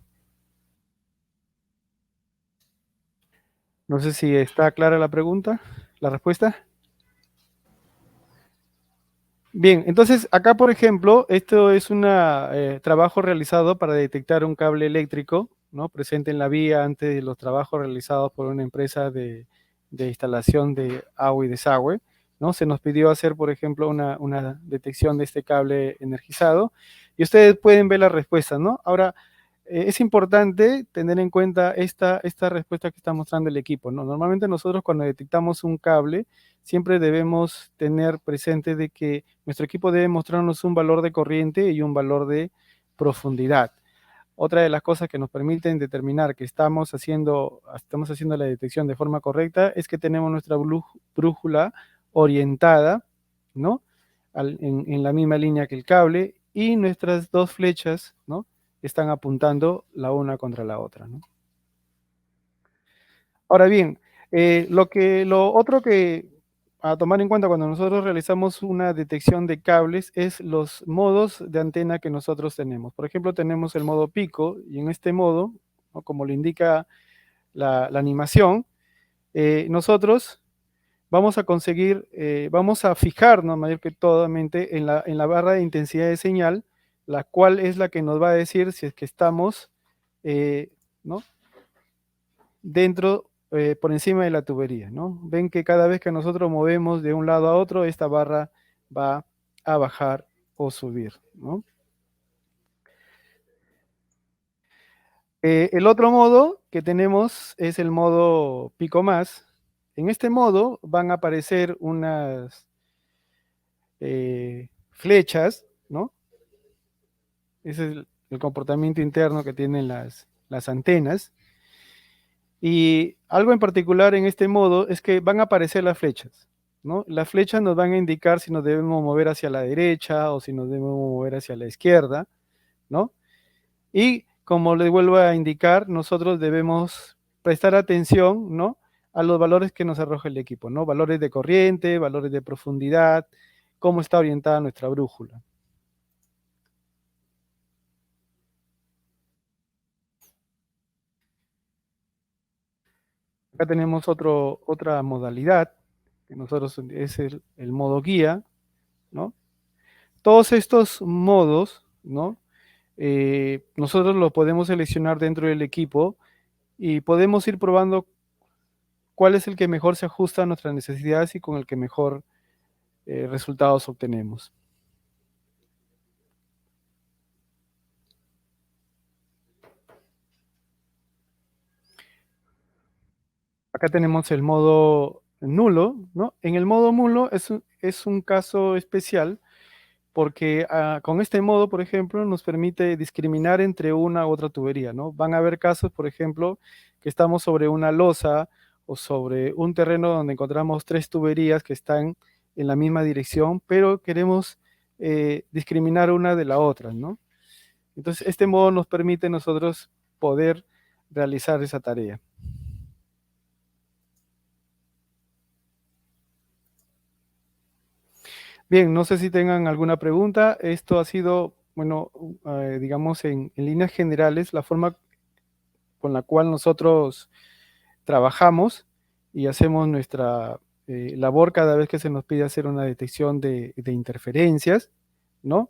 No sé si está clara la pregunta, la respuesta. Bien, entonces acá, por ejemplo, esto es un trabajo realizado para detectar un cable eléctrico, ¿no? Presente en la vía antes de los trabajos realizados por una empresa de instalación de agua y desagüe, ¿no? Se nos pidió hacer, por ejemplo, una detección de este cable energizado y ustedes pueden ver la respuesta, ¿no? Ahora, es importante tener en cuenta esta respuesta que está mostrando el equipo, ¿no? Normalmente nosotros cuando detectamos un cable, siempre debemos tener presente de que nuestro equipo debe mostrarnos un valor de corriente y un valor de profundidad. Otra de las cosas que nos permiten determinar que estamos haciendo la detección de forma correcta es que tenemos nuestra brújula orientada, ¿no? En la misma línea que el cable y nuestras dos flechas, ¿no? Están apuntando la una contra la otra, ¿no? Ahora bien, lo otro que a tomar en cuenta cuando nosotros realizamos una detección de cables es los modos de antena que nosotros tenemos. Por ejemplo, tenemos el modo pico y en este modo, ¿no? Como lo indica la animación, nosotros vamos a conseguir, vamos a fijarnos mayor que totalmente en la barra de intensidad de señal, la cual es la que nos va a decir si es que estamos, ¿no? Dentro, por encima de la tubería, ¿no? Ven que cada vez que nosotros movemos de un lado a otro, esta barra va a bajar o subir, ¿no? El otro modo que tenemos es el modo pico más. En este modo van a aparecer unas flechas, ¿no? Ese es el comportamiento interno que tienen las antenas. Y algo en particular en este modo es que van a aparecer las flechas, ¿no? Las flechas nos van a indicar si nos debemos mover hacia la derecha o si nos debemos mover hacia la izquierda, ¿no? Y como les vuelvo a indicar, nosotros debemos prestar atención, ¿no?, a los valores que nos arroja el equipo, ¿no? Valores de corriente, valores de profundidad, cómo está orientada nuestra brújula. Acá tenemos otra modalidad, que nosotros es el modo guía, ¿no? Todos estos modos, ¿no?, nosotros los podemos seleccionar dentro del equipo y podemos ir probando cuál es el que mejor se ajusta a nuestras necesidades y con el que mejor resultados obtenemos. Acá tenemos el modo nulo, ¿no? En el modo nulo es un caso especial porque con este modo, por ejemplo, nos permite discriminar entre una u otra tubería, ¿no? Van a haber casos, por ejemplo, que estamos sobre una losa o sobre un terreno donde encontramos 3 tuberías que están en la misma dirección, pero queremos discriminar una de la otra, ¿no? Entonces, este modo nos permite nosotros poder realizar esa tarea. Bien, no sé si tengan alguna pregunta. Esto ha sido, bueno, digamos en líneas generales, la forma con la cual nosotros trabajamos y hacemos nuestra labor cada vez que se nos pide hacer una detección de interferencias, ¿no?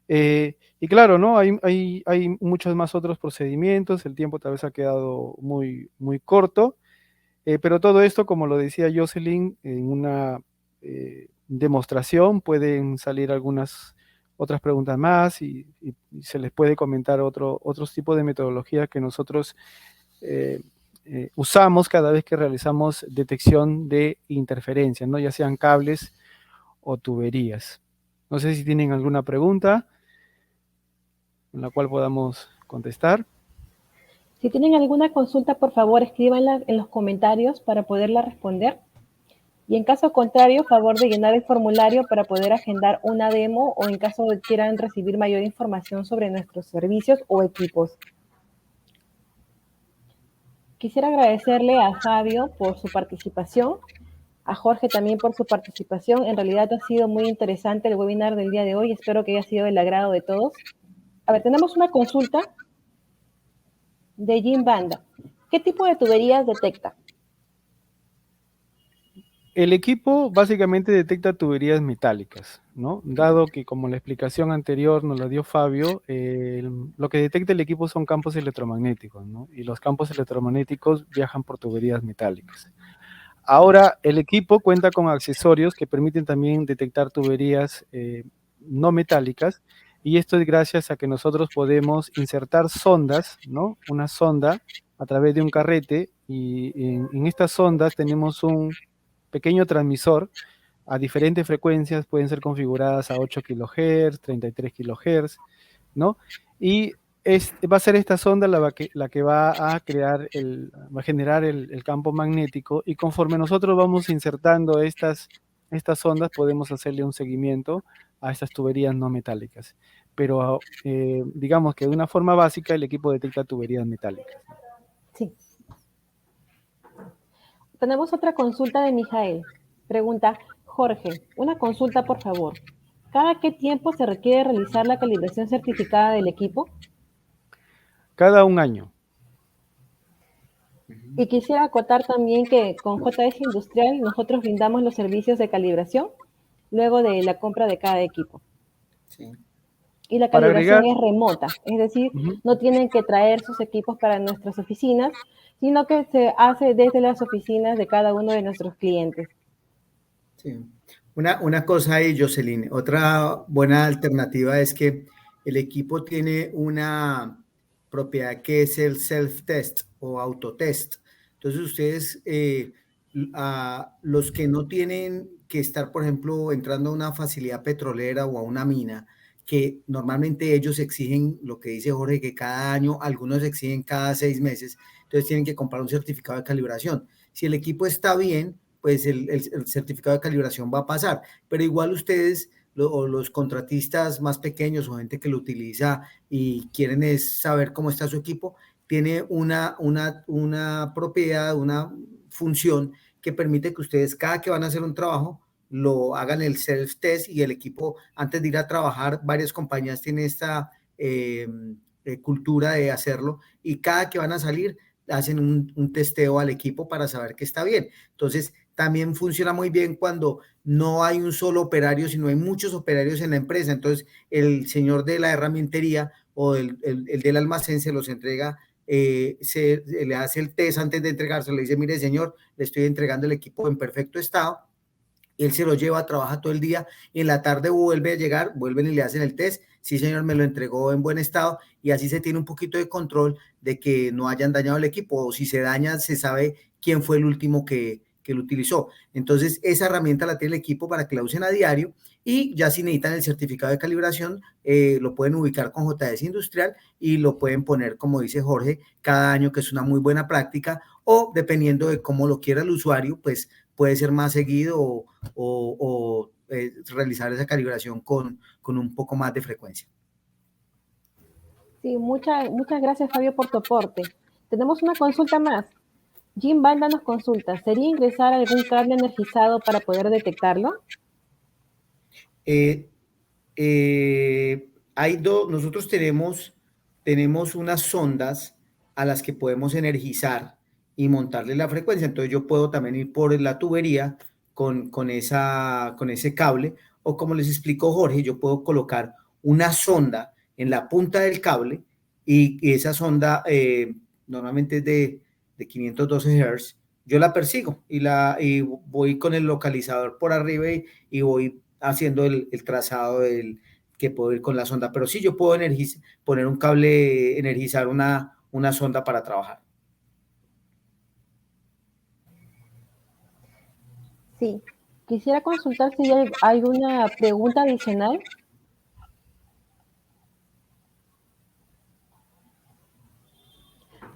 Y claro, ¿no? Hay muchos más otros procedimientos, el tiempo tal vez ha quedado muy, muy corto, pero todo esto, como lo decía Jocelyn, en una demostración pueden salir algunas otras preguntas más y se les puede comentar otros tipos de metodologías que nosotros usamos cada vez que realizamos detección de interferencias, ¿no?, ya sean cables o tuberías. No sé si tienen alguna pregunta en la cual podamos contestar. Si tienen alguna consulta, por favor, escríbanla en los comentarios para poderla responder. Y en caso contrario, favor de llenar el formulario para poder agendar una demo o en caso de quieran recibir mayor información sobre nuestros servicios o equipos. Quisiera agradecerle a Fabio por su participación, a Jorge también por su participación. En realidad ha sido muy interesante el webinar del día de hoy. Espero que haya sido del agrado de todos. A ver, tenemos una consulta de Jim Banda. ¿Qué tipo de tuberías detecta? El equipo básicamente detecta tuberías metálicas, ¿no? Dado que, como la explicación anterior nos la dio Fabio, lo que detecta el equipo son campos electromagnéticos, ¿no? Y los campos electromagnéticos viajan por tuberías metálicas. Ahora, el equipo cuenta con accesorios que permiten también detectar tuberías no metálicas, y esto es gracias a que nosotros podemos insertar sondas, ¿no? Una sonda a través de un carrete, y en estas sondas tenemos un pequeño transmisor a diferentes frecuencias, pueden ser configuradas a 8 kHz, 33 kHz, ¿no? Y va a ser esta sonda la que va a crear, va a generar el campo magnético, y conforme nosotros vamos insertando estas ondas, podemos hacerle un seguimiento a estas tuberías no metálicas. Pero digamos que de una forma básica el equipo detecta tuberías metálicas. Sí. Tenemos otra consulta de Mijael. Pregunta, Jorge, una consulta por favor. ¿Cada qué tiempo se requiere realizar la calibración certificada del equipo? Cada un año. Y quisiera acotar también que con JS Industrial nosotros brindamos los servicios de calibración luego de la compra de cada equipo. Sí. Y la Para calibración agregar, es remota, es decir, no tienen que traer sus equipos para nuestras oficinas, sino que se hace desde las oficinas de cada uno de nuestros clientes. Sí. Una cosa ahí, Jocelyn, otra buena alternativa es que el equipo tiene una propiedad que es el self-test o autotest. Entonces ustedes, a los que no tienen que estar, por ejemplo, entrando a una facilidad petrolera o a una mina, que normalmente ellos exigen lo que dice Jorge, que cada año, algunos exigen cada 6 meses, entonces tienen que comprar un certificado de calibración. Si el equipo está bien, pues el certificado de calibración va a pasar, pero igual ustedes o los contratistas más pequeños o gente que lo utiliza y quieren es saber cómo está su equipo, tiene una propiedad, una función que permite que ustedes cada que van a hacer un trabajo lo hagan el self-test y el equipo antes de ir a trabajar, varias compañías tienen esta cultura de hacerlo y cada que van a salir hacen un testeo al equipo para saber que está bien. Entonces, también funciona muy bien cuando no hay un solo operario, sino hay muchos operarios en la empresa. Entonces, el señor de la herramientería o el del almacén se los entrega, se le hace el test antes de entregarse, le dice, mire señor, le estoy entregando el equipo en perfecto estado. Él se lo lleva, trabaja todo el día y en la tarde vuelve a llegar, vuelven y le hacen el test. Sí, señor, me lo entregó en buen estado y así se tiene un poquito de control de que no hayan dañado el equipo o si se daña, se sabe quién fue el último que lo utilizó. Entonces, esa herramienta la tiene el equipo para que la usen a diario y ya si necesitan el certificado de calibración, lo pueden ubicar con JS Industrial y lo pueden poner, como dice Jorge, cada año, que es una muy buena práctica, o dependiendo de cómo lo quiera el usuario, pues puede ser más seguido o realizar esa calibración con un poco más de frecuencia. Sí, muchas gracias, Fabio, por tu aporte. Tenemos una consulta más. Jim Banda nos consulta, ¿sería ingresar algún cable energizado para poder detectarlo? Nosotros tenemos unas sondas a las que podemos energizar y montarle la frecuencia. Entonces yo puedo también ir por la tubería con ese cable, o como les explicó Jorge, yo puedo colocar una sonda en la punta del cable y esa sonda normalmente es de 512 Hz. Yo la persigo y voy con el localizador por arriba y voy haciendo el trazado que puedo ir con la sonda. Pero sí, yo puedo poner un cable, energizar una sonda para trabajar. Sí. Quisiera consultar si hay alguna pregunta adicional.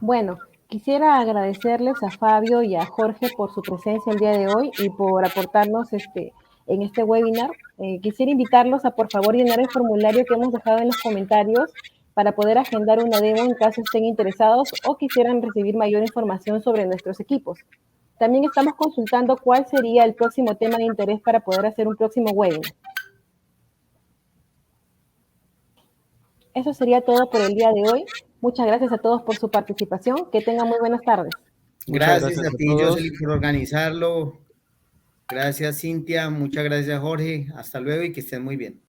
Bueno, quisiera agradecerles a Fabio y a Jorge por su presencia el día de hoy y por aportarnos en este webinar. Quisiera invitarlos a por favor llenar el formulario que hemos dejado en los comentarios para poder agendar una demo en caso estén interesados o quisieran recibir mayor información sobre nuestros equipos. También estamos consultando cuál sería el próximo tema de interés para poder hacer un próximo webinar. Eso sería todo por el día de hoy. Muchas gracias a todos por su participación. Que tengan muy buenas tardes. Gracias a ti, Jocelyn, por organizarlo. Gracias, Cintia. Muchas gracias, Jorge. Hasta luego y que estén muy bien.